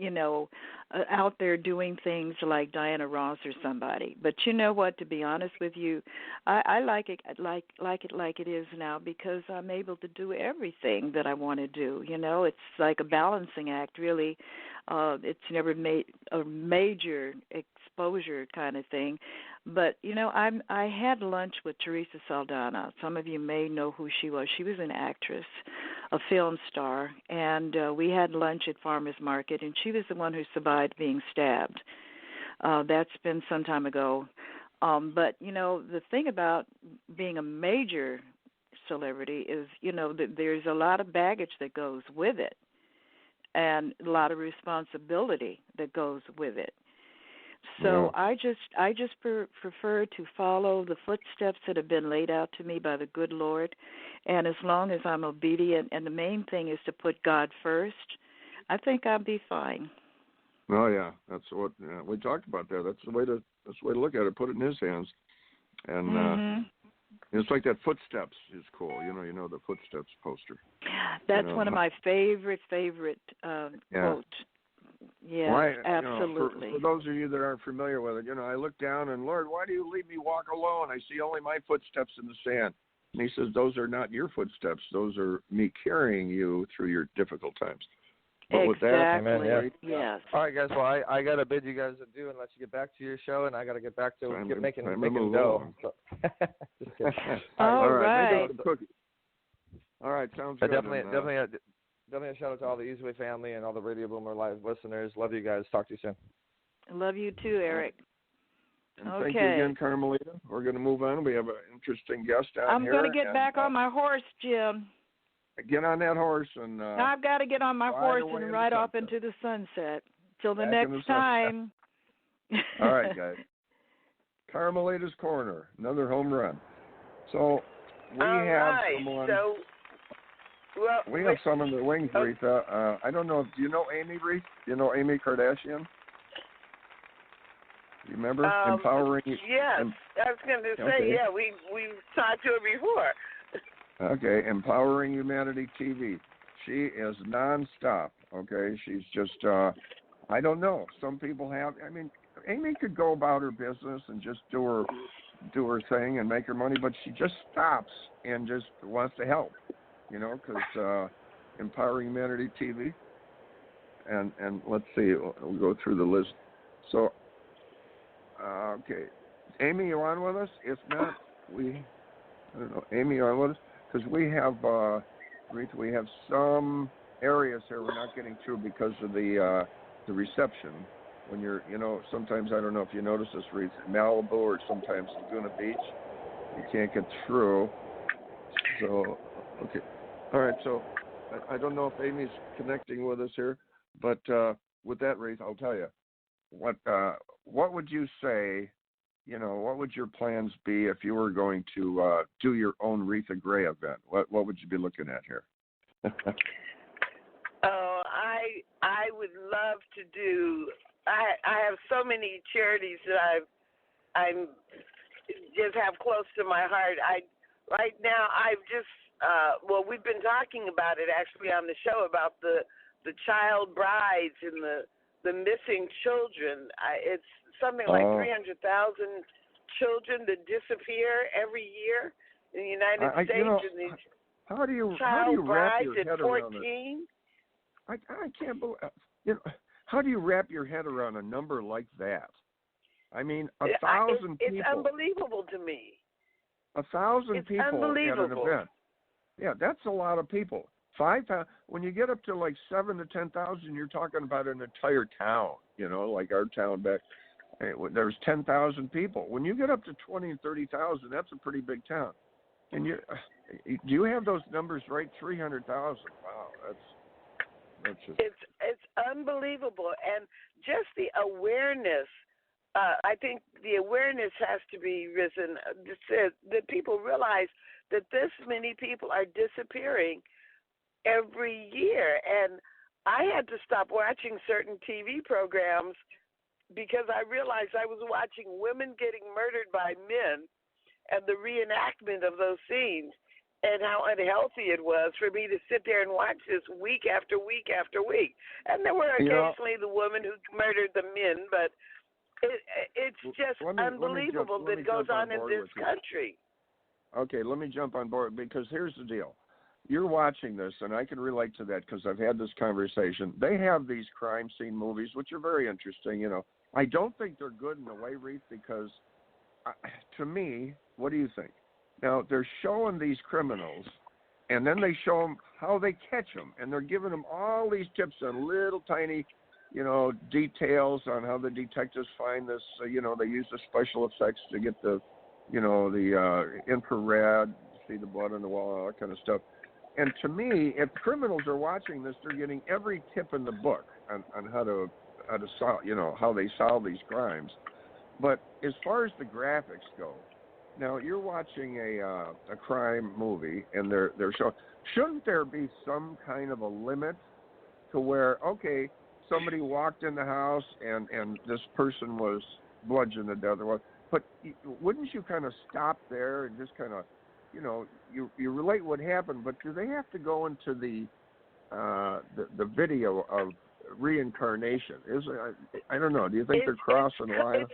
out there doing things like Diana Ross or somebody. But you know what? To be honest with you, I like it like it is now because I'm able to do everything that I want to do. It's like a balancing act, really. It's never made a major exposure kind of thing. But, I had lunch with Teresa Saldana. Some of you may know who she was. She was an actress, a film star, and we had lunch at Farmers Market, and she was the one who survived being stabbed. That's been some time ago. But, the thing about being a major celebrity is, there's a lot of baggage that goes with it and a lot of responsibility that goes with it. So I just prefer to follow the footsteps that have been laid out to me by the good Lord, and as long as I'm obedient, and the main thing is to put God first, I think I'll be fine.
Oh yeah, that's what we talked about there. That's the way to look at it. Put it in His hands, and it's like that footsteps is cool. The footsteps poster.
That's one of my favorite quotes. Yeah, absolutely.
For those of you that aren't familiar with it, I look down and, Lord, why do you leave me walk alone? I see only my footsteps in the sand. And He says, those are not your footsteps. Those are me carrying you through your difficult times. But with that,
amen, yes.
All right, guys. Well, I got to bid you guys adieu and let you get back to your show, and I got to get back to making dough. Just kidding.
All right.
All right, sounds good.
Definitely a shout out to all the Easy Way family and all the Radio Boomer Live listeners. Love you guys. Talk to you soon.
Love you too, Eric.
And thank you again, Carmelita. We're going to move on. We have an interesting guest out here.
I'm going to get back on my horse, Jim.
Get on that horse and.
I've got to get on my horse and ride off into the sunset. Till the next time.
All right, guys. Carmelita's Corner, another home run. So we have someone. We have some in the wings, Reatha. I don't know. Do you know Aimee, Reatha? Do you know Aimee Kodashian? You remember empowering?
Yes, I was going to say, we've talked to her before.
Okay, Empowering Humanity TV. She is nonstop. Okay, she's just I don't know. Some people have. I mean, Aimee could go about her business and just do her thing and make her money, but she just stops and just wants to help. You know, because Empowering Humanity TV. And let's see, we'll go through the list. So, okay, Aimee, you on with us? If not, I don't know, Aimee, you on with us? Because we have, Reatha, we have some areas here we're not getting through because of the reception. When you're, you know, sometimes, I don't know if you notice this, Reatha, Malibu or sometimes Laguna Beach, you can't get through. So, okay, all right, so I don't know if Aimee's connecting with us here. But with that, Reatha, I'll tell you, what would you say, you know, what would your plans be if you were going to do your own Reatha Grey event? What would you be looking at here?
I would love to do, I have so many charities that I'm just have close to my heart. Right now, I've just, we've been talking about it actually on the show about the child brides and the missing children. It's something like 300,000 children that disappear every year in the United States.
You know,
and these
how do you
child
wrap
brides
your head
at 14?
around it? I can't believe. You know, how do you wrap your head around a number like that? I mean, 1,000 people.
It's unbelievable to me.
1,000 people at an event. Yeah, that's a lot of people. 5,000. When you get up to like 7,000 to 10,000, you're talking about an entire town. You know, like our town back. There's 10,000 people. When you get up to 20,000 and 30,000, that's a pretty big town. And do you have those numbers right? 300,000. Wow, that's just.
It's unbelievable, and just the awareness. I think the awareness has to be risen. That people realize that this many people are disappearing every year, and I had to stop watching certain TV programs because I realized I was watching women getting murdered by men and the reenactment of those scenes, and how unhealthy it was for me to sit there and watch this week after week after week. And there were occasionally the women who murdered the men, but it's just unbelievable that goes on in this country.
Okay, let me jump on board, because here's the deal. You're watching this, and I can relate to that because I've had this conversation. They have these crime scene movies, which are very interesting. You know, I don't think they're good in a way, Reatha, because to me, what do you think? Now, they're showing these criminals, and then they show them how they catch them, and they're giving them all these tips on little tiny, you know, details on how the detectives find this. You know, they use the special effects to get the, you know, the infrared, see the blood on the wall, all that kind of stuff. And to me, if criminals are watching this, they're getting every tip in the book on how to solve, you know, how they solve these crimes. But as far as the graphics go, now you're watching a crime movie, and they're showing. Shouldn't there be some kind of a limit to where, okay, somebody walked in the house and this person was bludgeoned to death, but wouldn't you kind of stop there and just kind of, you know, you relate what happened, but do they have to go into the video of reincarnation? I don't know. Do you think they're crossing the line?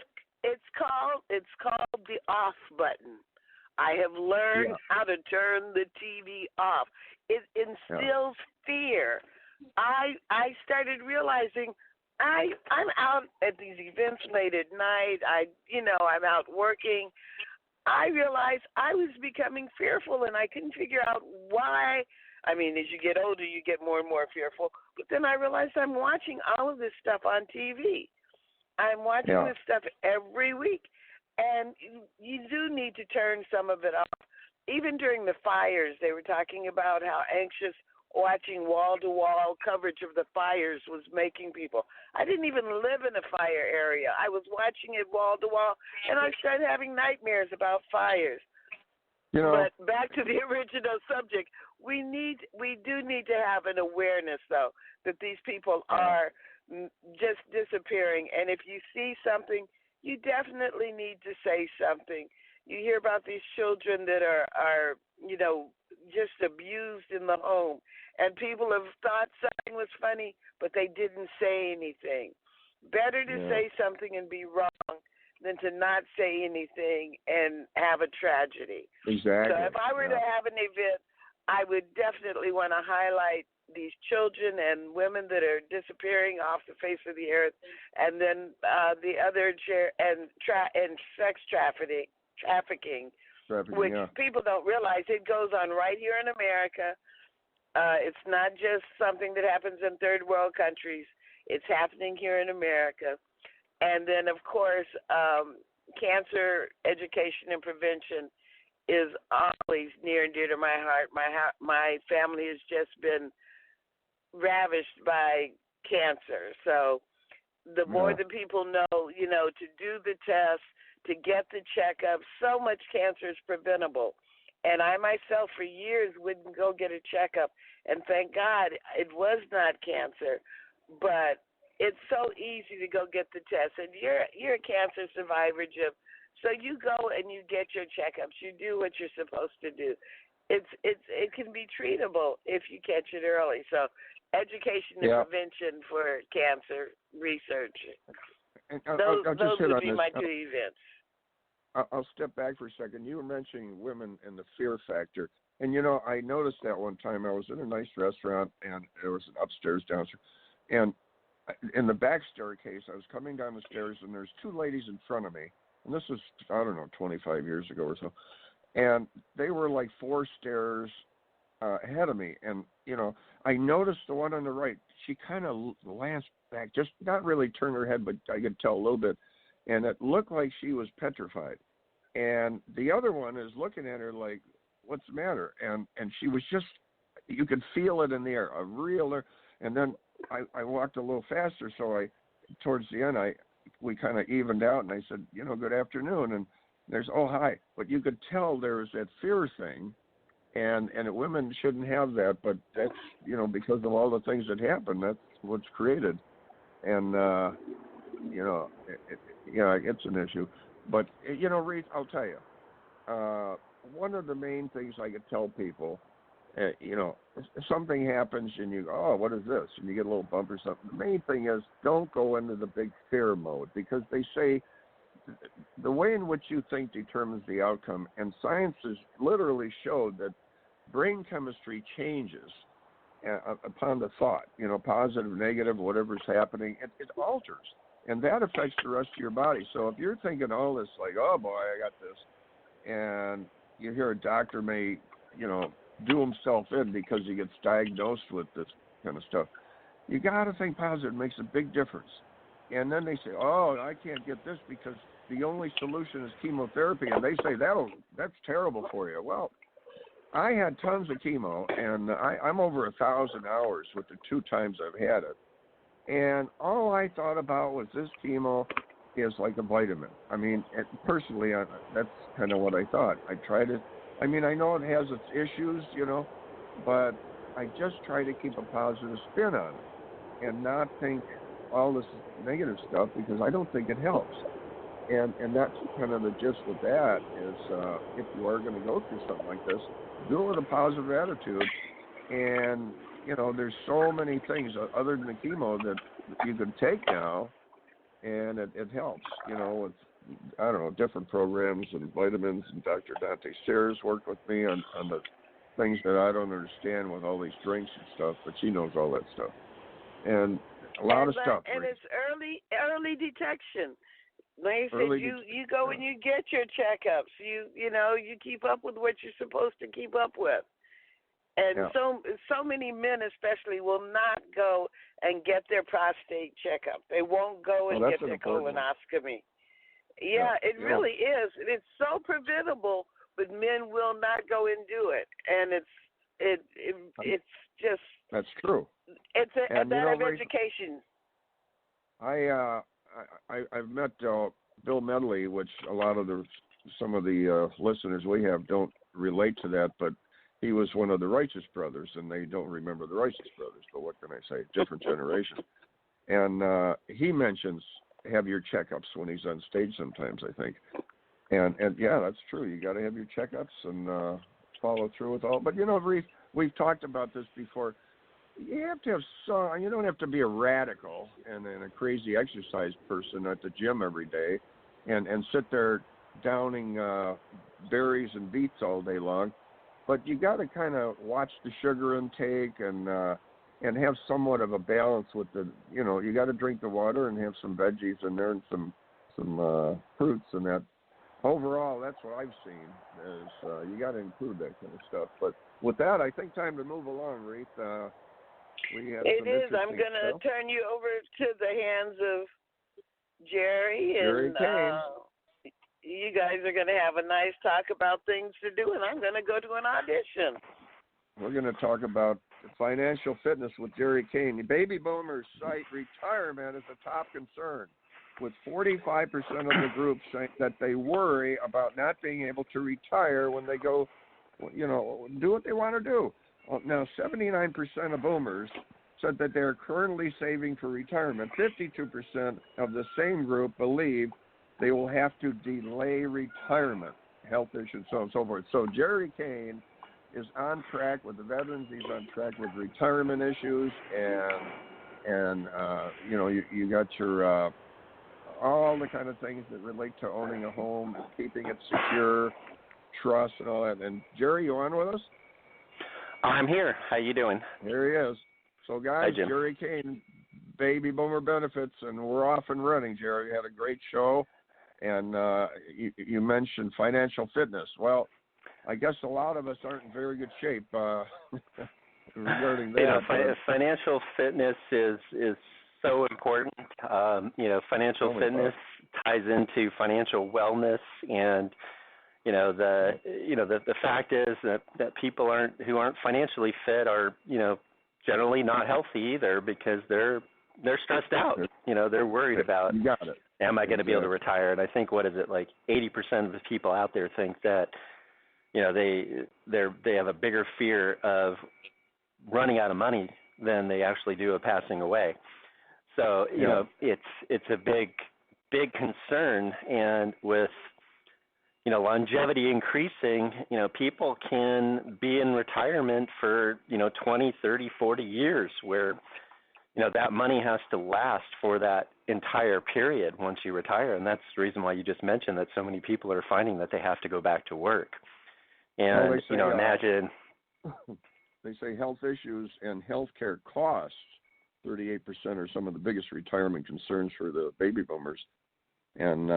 It's called the off button. I have learned how to turn the TV off. It instills fear. I started realizing I'm out at these events late at night. I'm out working. I realized I was becoming fearful, and I couldn't figure out why. I mean, as you get older, you get more and more fearful. But then I realized I'm watching all of this stuff on TV. I'm watching this stuff every week, and you do need to turn some of it off. Even during the fires, they were talking about how anxious watching wall-to-wall coverage of the fires was making people. I didn't even live in a fire area. I was watching it wall-to-wall, and I started having nightmares about fires.
You know,
but back to the original subject, we do need to have an awareness, though, that these people are just disappearing. And if you see something, you definitely need to say something. You hear about these children that are just abused in the home. And people have thought something was funny, but they didn't say anything. Better to say something and be wrong than to not say anything and have a tragedy.
Exactly.
So if I were to have an event, I would definitely want to highlight these children and women that are disappearing off the face of the earth, and then the other sex trafficking, which people don't realize it goes on right here in America. It's not just something that happens in third world countries. It's happening here in America. And then, of course, cancer education and prevention is always near and dear to my heart. My family has just been ravished by cancer. So the more the people know, to do the tests, to get the checkup, so much cancer is preventable. And I myself for years wouldn't go get a checkup. And thank God it was not cancer. But it's so easy to go get the test. And you're a cancer survivor, Jim. So you go and you get your checkups. You do what you're supposed to do. It can be treatable if you catch it early. So education and prevention for cancer research.
And
those
would
be my two events.
I'll step back for a second. You were mentioning women and the fear factor. And, I noticed that one time I was in a nice restaurant, and there was an upstairs, downstairs. And in the back staircase, I was coming down the stairs, and there's two ladies in front of me. And this was, 25 years ago or so. And they were like 4 stairs ahead of me. And, I noticed the one on the right, she kind of glanced back, just not really turned her head, but I could tell a little bit. And it looked like she was petrified. And the other one is looking at her like, what's the matter? And she was just, you could feel it in the air, a real, and then I walked a little faster, so towards the end, we kind of evened out, and I said, good afternoon, and there's, oh, hi. But you could tell there was that fear thing, and women shouldn't have that, but that's, because of all the things that happen, that's what's created. And, it's an issue. But, Reatha, I'll tell you, one of the main things I could tell people, something happens and you go, oh, what is this? And you get a little bump or something. The main thing is don't go into the big fear mode, because they say the way in which you think determines the outcome, and science has literally showed that brain chemistry changes upon the thought, positive, negative, whatever's happening, it alters. And that affects the rest of your body. So if you're thinking all this like, oh, boy, I got this, and you hear a doctor may, do himself in because he gets diagnosed with this kind of stuff, you got to think positive. It makes a big difference. And then they say, oh, I can't get this because the only solution is chemotherapy. And they say, that's terrible for you. Well, I had tons of chemo, and I'm over 1,000 hours with the 2 times I've had it. And all I thought about was this chemo is like a vitamin. I mean, personally, that's kind of what I thought. I tried it. I mean, I know it has its issues, but I just try to keep a positive spin on it and not think all this negative stuff, because I don't think it helps. And that's kind of the gist of that is if you are going to go through something like this, do it with a positive attitude. And, there's so many things other than the chemo that you can take now, and it helps, with, I don't know, different programs and vitamins. And Dr. Dante Sayers worked with me on the things that I don't understand with all these drinks and stuff, but she knows all that stuff. And a lot of stuff.
And it's early detection. Like I said, you go and you get your checkups. You keep up with what you're supposed to keep up with. And so many men especially will not go and get their prostate checkup. They won't go and get their colonoscopy. Yeah, it really is. It's so preventable, but men will not go and do it. And it's just...
That's true.
It's a matter of education.
I've met Bill Medley, which a lot of some of the listeners we have don't relate to that, but he was one of the Righteous Brothers, and they don't remember the Righteous Brothers, but what can I say? Different generation. And he mentions have your checkups when he's on stage sometimes, I think. And yeah, that's true. You got to have your checkups, and follow through with all. But we've talked about this before. You have to have some. You don't have to be a radical and a crazy exercise person at the gym every day, and sit there downing berries and beets all day long. But you got to kind of watch the sugar intake and have somewhat of a balance with the. You got to drink the water and have some veggies in there and some fruits and that. Overall, that's what I've seen is you got to include that kind of stuff. But with that, I think time to move along, Reatha. We have
it is. I'm
going
to turn you over to the hands of Gerry, and you guys are going to have a nice talk about things to do, and I'm going to go to an audition.
We're going to talk about financial fitness with Gerry Kane. The baby boomers cite retirement as a top concern, with 45% of the group saying that they worry about not being able to retire when they go, do what they want to do. Now, 79% of boomers said that they're currently saving for retirement. 52% of the same group believe they will have to delay retirement, health issues, so on and so forth. So Gerry Kane is on track with the veterans. He's on track with retirement issues, and you got your all the kind of things that relate to owning a home and keeping it secure, trust, and all that. And Gerry, you on with us?
I'm here. How you doing?
Here he is. So, guys,
Hi,
Gerry Kane, Baby Boomer Benefits, and we're off and running, Gerry. You had a great show, and you mentioned financial fitness. Well, I guess a lot of us aren't in very good shape regarding that.
Financial fitness is so important. Financial fitness ties into financial wellness, and the fact is that people who aren't financially fit are generally not healthy either, because they're stressed out. They're worried about, am I going to be able to retire? And I think, what is it, like 80% of the people out there think that they have a bigger fear of running out of money than they actually do of passing away. So it's a big concern, and with longevity increasing, people can be in retirement for 20, 30, 40 years, where that money has to last for that entire period once you retire. And that's the reason why you just mentioned that so many people are finding that they have to go back to work. And imagine
they say health issues and healthcare costs, 38% are some of the biggest retirement concerns for the baby boomers, and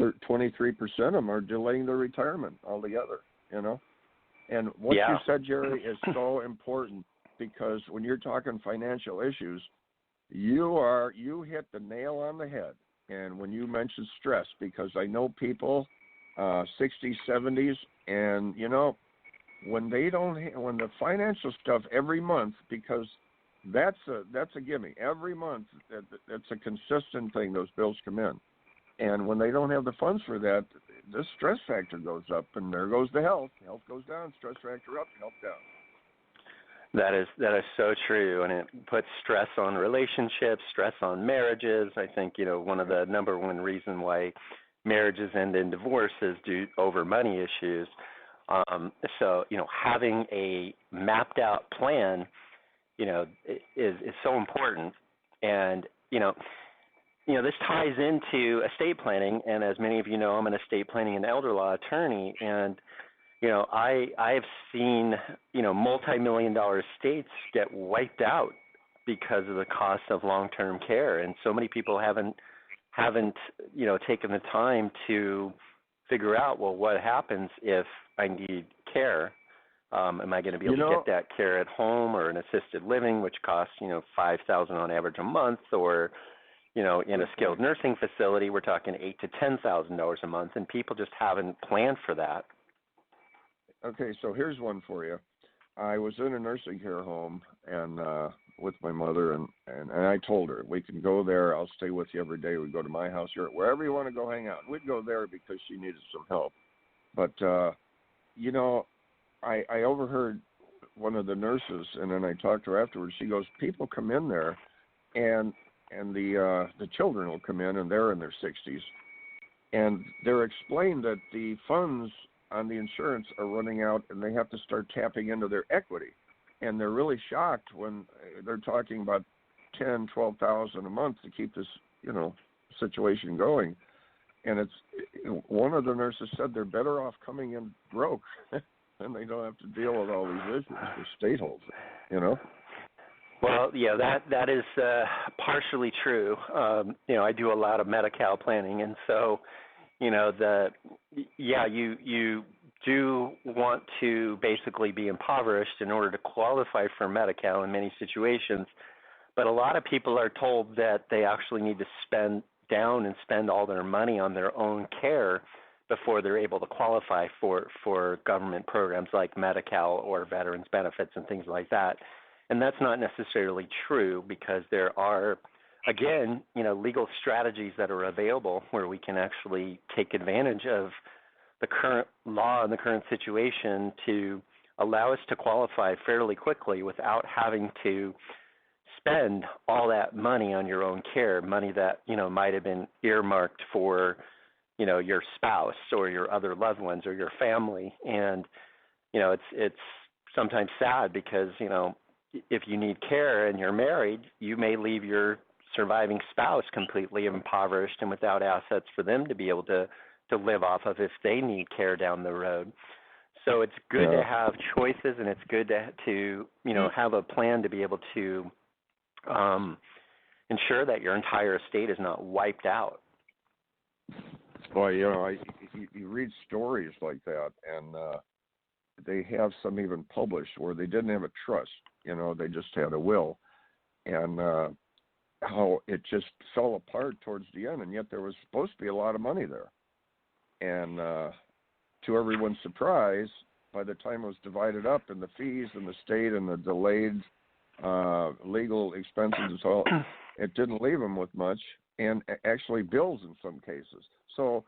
23% of them are delaying their retirement altogether. And what you said, Gerry, is so important, because when you're talking financial issues, you hit the nail on the head. And when you mentioned stress, because I know people 60s, 70s, and when the financial stuff every month, because that's a gimme. Every month, that's a consistent thing. Those bills come in, and when they don't have the funds for that, the stress factor goes up, and there goes the health. Health goes down, stress factor up, health down.
That is so true, and it puts stress on relationships, stress on marriages. I think one of the number one reason why marriages end in divorce is due over money issues. So having a mapped out plan is so important. And this ties into estate planning, and as many of you know, I'm an estate planning and elder law attorney, and I've seen multi-million-dollar estates get wiped out because of the cost of long-term care, and so many people haven't taken the time to figure out, well, what happens if I need care? Am I going to be able to get that care at home or an assisted living, which costs $5,000 on average a month, or in a skilled nursing facility, we're talking $8,000 to $10,000 a month, and people just haven't planned for that.
Okay, so here's one for you. I was in a nursing care home and with my mother, and I told her, we can go there. I'll stay with you every day. We go to my house, wherever you want to go hang out. We'd go there because she needed some help. But, I overheard one of the nurses, and then I talked to her afterwards. She goes, people come in there, and the children will come in, and they're in their 60s. And they're explained that the funds on the insurance are running out, and they have to start tapping into their equity. And they're really shocked when they're talking about $10,000, $12,000 a month to keep this, situation going. And it's one of the nurses said they're better off coming in broke, and they don't have to deal with all these issues the state holds.
Well, yeah, that is partially true. I do a lot of Medi-Cal planning, and so, you do want to basically be impoverished in order to qualify for Medi-Cal in many situations. But a lot of people are told that they actually need to spend all their money on their own care before they're able to qualify for government programs like Medi-Cal or veterans benefits and things like that. And that's not necessarily true, because there are, again, legal strategies that are available where we can actually take advantage of the current law and the current situation to allow us to qualify fairly quickly without having to spend all that money on your own care, money that, might have been earmarked for, your spouse or your other loved ones or your family. And, it's sometimes sad because, if you need care and you're married, you may leave your surviving spouse completely impoverished and without assets for them to be able to live off of if they need care down the road. So it's good to have choices, and it's good to have a plan to be able to ensure that your entire estate is not wiped out.
Boy, you read stories like that, and they have some even published where they didn't have a trust. They just had a will, and how it just fell apart towards the end, and yet there was supposed to be a lot of money there. And to everyone's surprise, by the time it was divided up in the fees and the state and the delayed legal expenses and so on, it didn't leave them with much, and actually bills in some cases. So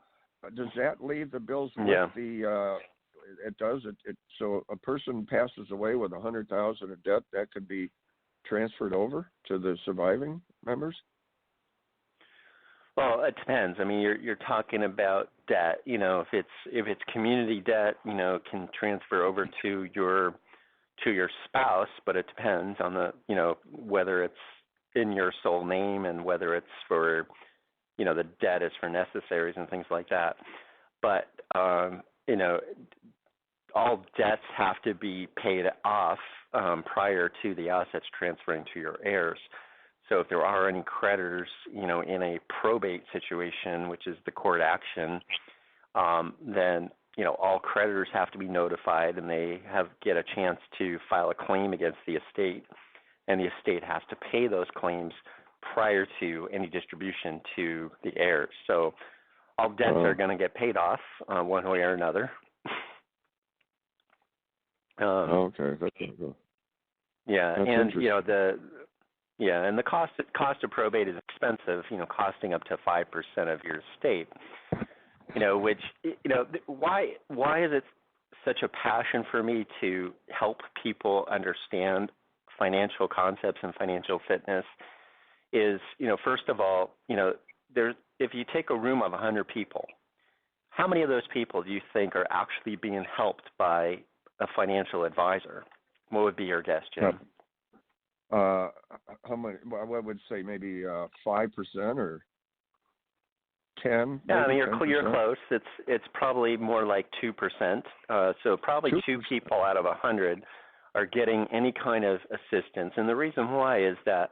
does that leave the bills with the it does. So a person passes away with $100,000 of debt, that could be transferred over to the surviving members?
Well, it depends. I mean, you're talking about debt. If it's community debt, can transfer over to your spouse, but it depends on the whether it's in your sole name and whether it's for the debt is for necessaries and things like that. But all debts have to be paid off prior to the assets transferring to your heirs. So if there are any creditors, in a probate situation, which is the court action, then, all creditors have to be notified, and they get a chance to file a claim against the estate, and the estate has to pay those claims prior to any distribution to the heirs. So all debts are going to get paid off one way or another.
Okay, that's good.
Yeah,
that's
and and the cost of probate is expensive. Costing up to 5% of your estate. Which why is it such a passion for me to help people understand financial concepts and financial fitness? Is first of all, if you take a room of 100 people, how many of those people do you think are actually being helped by a financial advisor? What would be your guess, Jim?
How many? I would say maybe 5% or 10.
Yeah, I mean you're
10%.
close. It's probably more like 2%. So probably 2%. 2 people out of 100 are getting any kind of assistance, and the reason why is that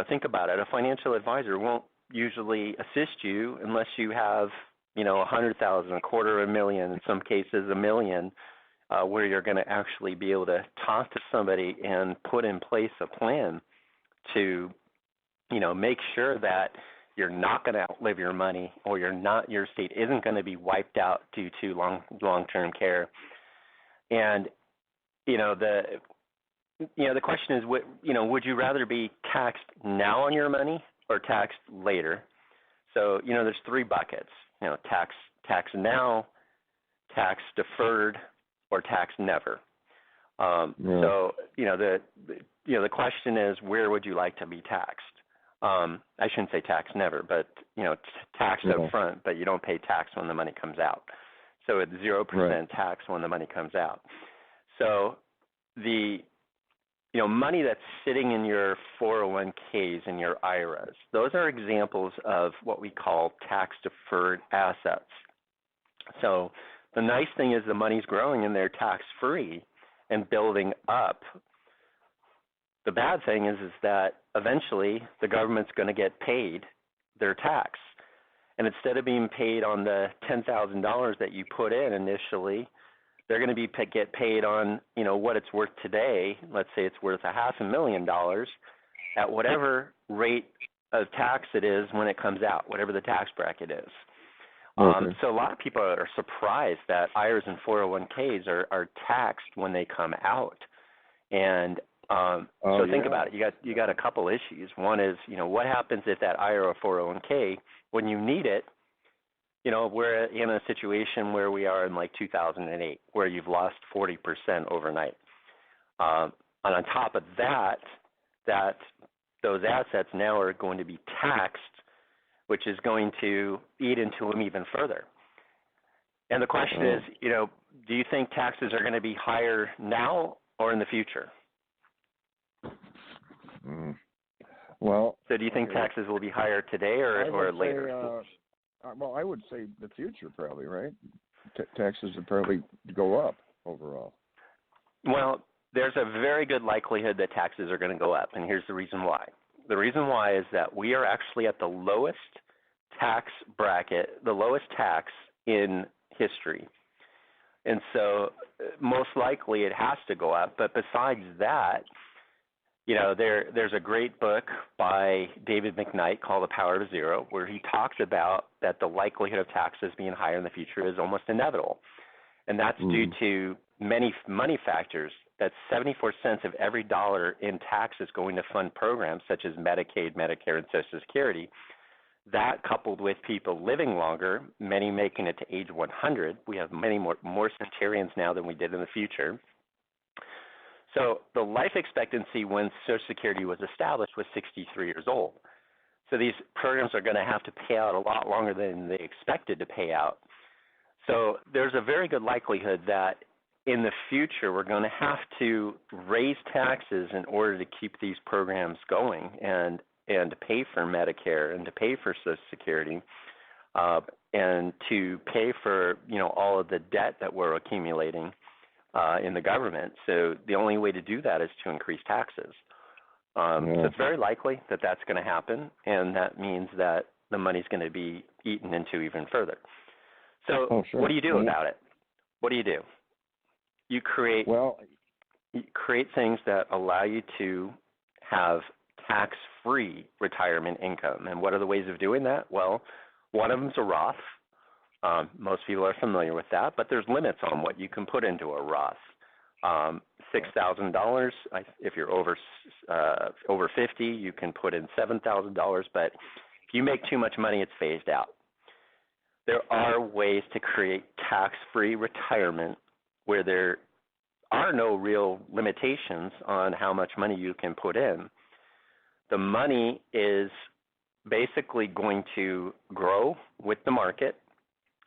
think about it. A financial advisor won't usually assist you unless you have 100,000, $250,000, in some cases $1 million. Where you're going to actually be able to talk to somebody and put in place a plan to, make sure that you're not going to outlive your money, or your estate isn't going to be wiped out due to long-term care. And, the question is, would you rather be taxed now on your money or taxed later? So, there's 3 buckets, tax now, tax deferred, or tax never. So, the question is, where would you like to be taxed? I shouldn't say tax never, but, taxed up front, but you don't pay tax when the money comes out. So it's 0% tax when the money comes out. So the money that's sitting in your 401ks and your IRAs, those are examples of what we call tax-deferred assets. So the nice thing is the money's growing and they're tax-free and building up. The bad thing is that eventually the government's going to get paid their tax. And instead of being paid on the $10,000 that you put in initially, they're going to get paid on, what it's worth today. Let's say it's worth $500,000 at whatever rate of tax it is when it comes out, whatever the tax bracket is.
Okay.
So a lot of people are surprised that IRAs and 401ks are taxed when they come out. And so think about it. You got a couple issues. One is, what happens if that IRA or 401k, when you need it, we're in a situation where we are in like 2008, where you've lost 40% overnight. And on top of that, those assets now are going to be taxed, which is going to eat into them even further. And the question is, do you think taxes are going to be higher now or in the future?
Well,
so do you think taxes will be higher today or later?
Well, I would say the future probably, right? Taxes would probably go up overall.
Well, there's a very good likelihood that taxes are going to go up, and here's the reason why. The reason why is that we are actually at the lowest tax bracket, the lowest tax in history. And so most likely it has to go up. But besides that, there's a great book by David McKnight called The Power of Zero, where he talks about that the likelihood of taxes being higher in the future is almost inevitable. And that's due to many money factors. That 74 cents of every dollar in taxes going to fund programs such as Medicaid, Medicare, and Social Security. That coupled with people living longer, many making it to age 100. We have many more centenarians now than we did in the future. So the life expectancy when Social Security was established was 63 years old. So these programs are going to have to pay out a lot longer than they expected to pay out. So there's a very good likelihood that in the future we're going to have to raise taxes in order to keep these programs going and to pay for Medicare and to pay for Social Security and to pay for all of the debt that we're accumulating in the government. So the only way to do that is to increase taxes. So it's very likely that that's going to happen, and that means that the money's going to be eaten into even further. So what do you do about it? What do? You create things that allow you to have tax-free retirement income. And what are the ways of doing that? Well, one of them is a Roth. Most people are familiar with that, but there's limits on what you can put into a Roth. $6,000. If you're over 50, you can put in $7,000. But if you make too much money, it's phased out. There are ways to create tax-free retirement where there are no real limitations on how much money you can put in. The money is basically going to grow with the market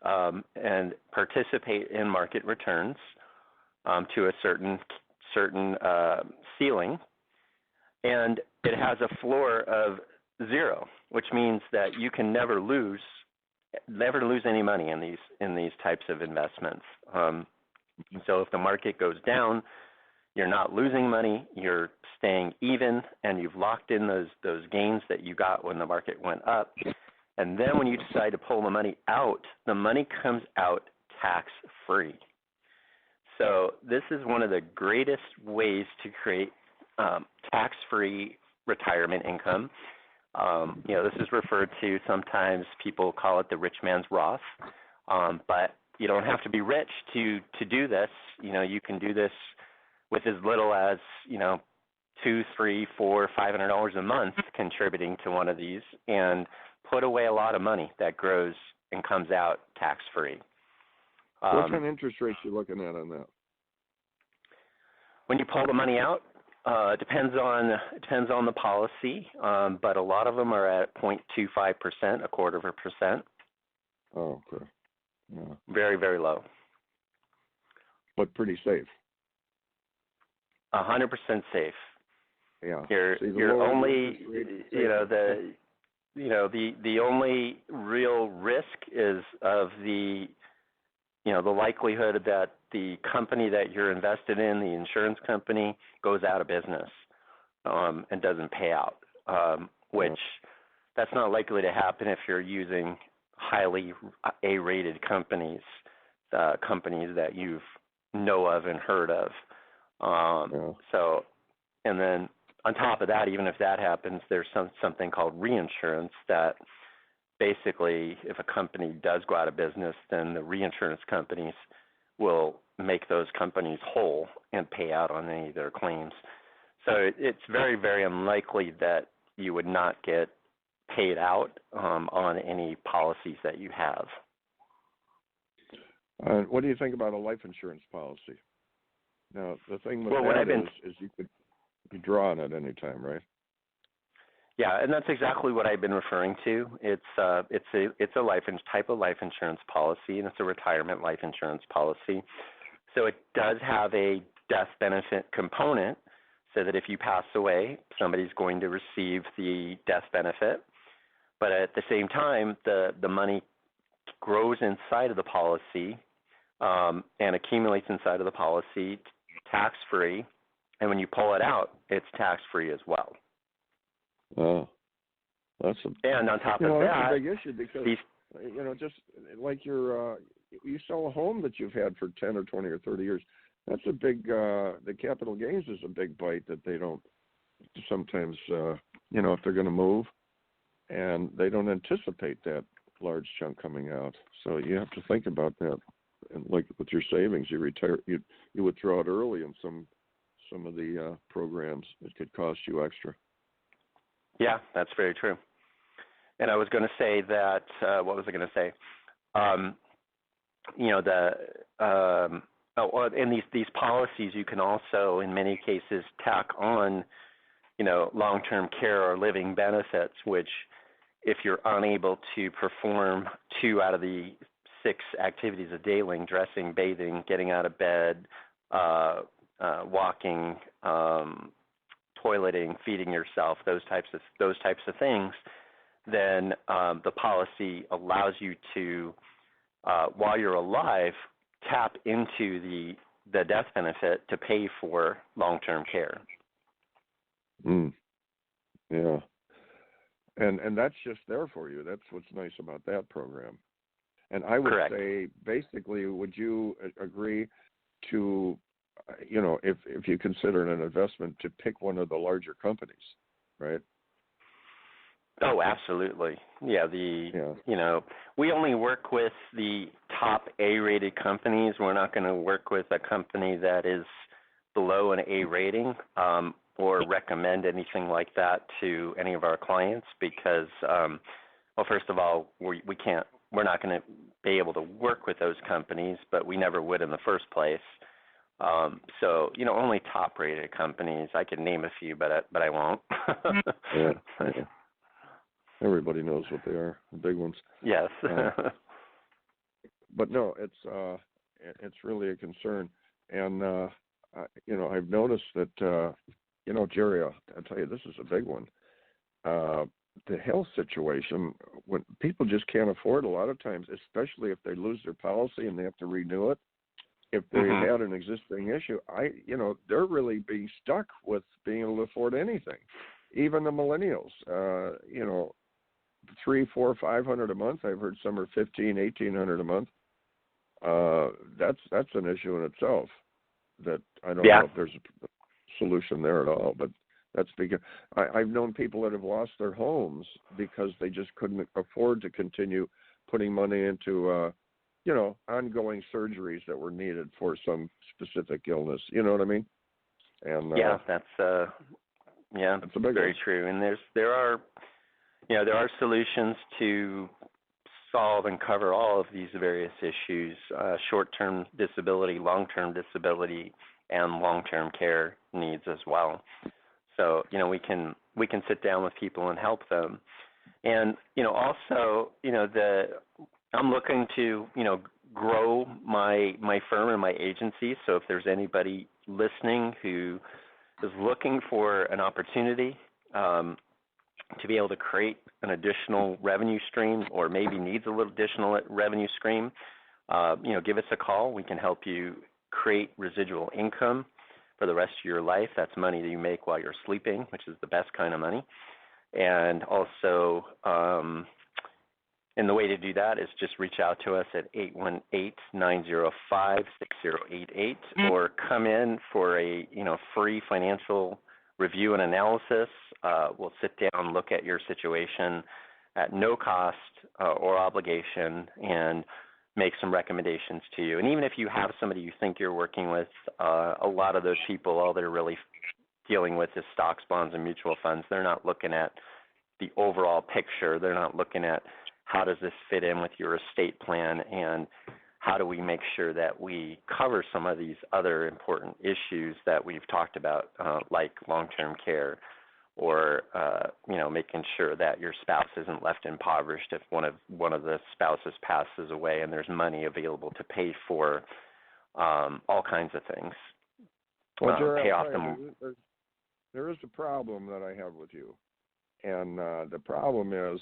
and participate in market returns to a certain ceiling, and it has a floor of 0, which means that you can never lose any money in these types of investments. So if the market goes down, you're not losing money, you're staying even, and you've locked in those gains that you got when the market went up. And then when you decide to pull the money out, the money comes out tax-free. So this is one of the greatest ways to create tax-free retirement income. This is referred to, sometimes people call it the rich man's Roth, but you don't have to be rich to do this. You can do this with as little as $200, $300, $400, $500 a month contributing to one of these, and put away a lot of money that grows and comes out tax-free.
What kind of interest rates are you looking at on that?
When you pull the money out, it depends on the policy, but a lot of them are at 0.25%, 0.25%.
Oh, okay. Yeah.
Very, very low.
But pretty safe.
100% safe.
Yeah.
You're only, the only real risk is of the likelihood that the company that you're invested in, the insurance company, goes out of business and doesn't pay out, which that's not likely to happen if you're using highly A-rated companies, companies that you know of and heard of. So, and then on top of that, even if that happens, there's something called reinsurance that basically, if a company does go out of business, then the reinsurance companies will make those companies whole and pay out on any of their claims. So it's very, very unlikely that you would not get paid out on any policies that you have.
What do you think about a life insurance policy? Now, the thing with that is you could draw on it any time, right?
Yeah, and that's exactly what I've been referring to. It's a type of life insurance policy, and it's a retirement life insurance policy. So it does have a death benefit component, so that if you pass away, somebody's going to receive the death benefit. But at the same time, the money grows inside of the policy and accumulates inside of the policy tax-free, and when you pull it out, it's tax-free as well.
Oh,
and on top of that,
that's a big issue because just like you sell a home that you've had for 10 or 20 or 30 years. That's a big. The capital gains is a big bite that they don't sometimes. If they're going to move, and they don't anticipate that large chunk coming out. So you have to think about that. And like with your savings, you withdraw it early in some of the programs. It could cost you extra.
Yeah, that's very true. And I was going to say that, what was I going to say? In these policies, you can also, in many cases, tack on, long-term care or living benefits, which if you're unable to perform 2 out of the 6 activities of daily, dressing, bathing, getting out of bed, walking, toileting, feeding yourself, those types of things, then the policy allows you to, while you're alive, tap into the death benefit to pay for long-term care.
Yeah. And that's just there for you. That's what's nice about that program. And I would say, basically, would you agree to, if you consider it an investment, to pick one of the larger companies, right?
Oh, absolutely. Yeah, we only work with the top A-rated companies. We're not going to work with a company that is below an A rating or recommend anything like that to any of our clients because, first of all, we're not going to be able to work with those companies, but we never would in the first place. So, only top-rated companies. I could name a few, but I won't.
Yeah. Everybody knows what they are, the big ones.
Yes.
But no, it's really a concern, and I've noticed that Gerry, I'll tell you, this is a big one. The health situation, when people just can't afford a lot of times, especially if they lose their policy and they have to renew it. If they had an existing issue, they're really being stuck with being able to afford anything. Even the millennials, $300, $400, $500 a month. I've heard some are $1,500, $1,800 a month. That's an issue in itself. That I don't know if there's a solution there at all. But that's because I've known people that have lost their homes because they just couldn't afford to continue putting money into ongoing surgeries that were needed for some specific illness. You know what I mean? And
that's a big very true. And there are solutions to solve and cover all of these various issues: short-term disability, long-term disability, and long-term care needs as well. So we can sit down with people and help them. And also I'm looking to grow my firm and my agency. So if there's anybody listening who is looking for an opportunity to be able to create an additional revenue stream, or maybe needs a little additional revenue stream, give us a call. We can help you create residual income for the rest of your life. That's money that you make while you're sleeping, which is the best kind of money. And also, and the way to do that is just reach out to us at 818-905-6088, or come in for a free financial review and analysis. We'll sit down, look at your situation at no cost or obligation, and make some recommendations to you. And even if you have somebody you think you're working with, a lot of those people, all they're really dealing with is stocks, bonds, and mutual funds. They're not looking at the overall picture. They're not looking at how does this fit in with your estate plan, and how do we make sure that we cover some of these other important issues that we've talked about, like long-term care, or making sure that your spouse isn't left impoverished if one of the spouses passes away, and there's money available to pay for all kinds of things.
Well, Gerry, pay off them. There is a problem that I have with you, and the problem is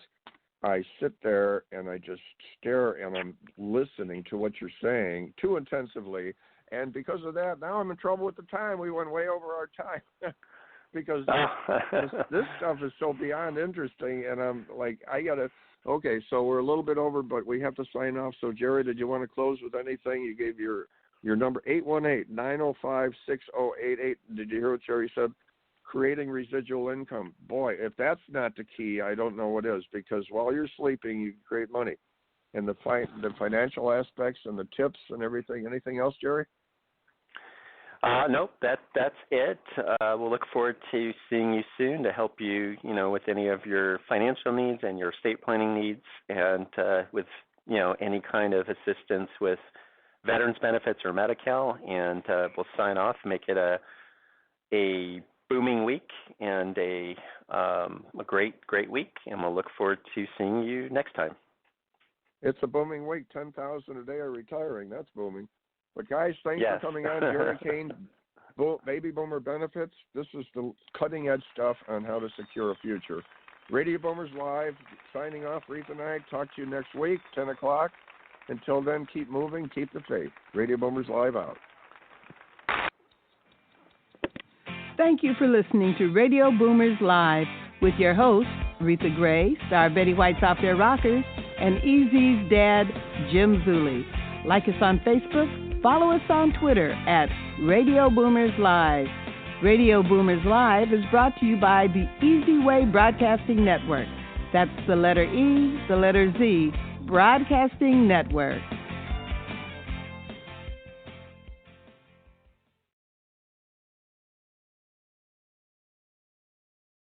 I sit there and I just stare and I'm listening to what you're saying too intensively, and because of that, now I'm in trouble with the time. We went way over our time. Because this stuff is so beyond interesting, and I'm like, okay, so we're a little bit over, but we have to sign off. So, Gerry, did you want to close with anything? You gave your number, 818-905-6088. Did you hear what Gerry said? Creating residual income. Boy, if that's not the key, I don't know what is, because while you're sleeping, you create money. And the financial aspects and the tips and everything. Anything else, Gerry?
Nope, that's it. We'll look forward to seeing you soon to help you, with any of your financial needs and your estate planning needs, and with, any kind of assistance with veterans benefits or Medi-Cal. And we'll sign off, make it a booming week and a great week, and we'll look forward to seeing you next time.
It's a booming week. 10,000 a day are retiring. That's booming. But guys, thanks for coming on, Gerry, Kane, Baby Boomer Benefits. This is the cutting edge stuff on how to secure a future. Radio Boomers Live, signing off. Reatha and I talk to you next week, 10 o'clock. Until then, keep moving, keep the faith. Radio Boomers Live out.
Thank you for listening to Radio Boomers Live with your hosts, Reatha Gray, star Betty White's Off Their Rockers, and Easy's dad, Jim Zuley. Like us on Facebook. Follow us on Twitter at Radio Boomers Live. Radio Boomers Live is brought to you by the Easy Way Broadcasting Network. That's the letter E, the letter Z, Broadcasting Network.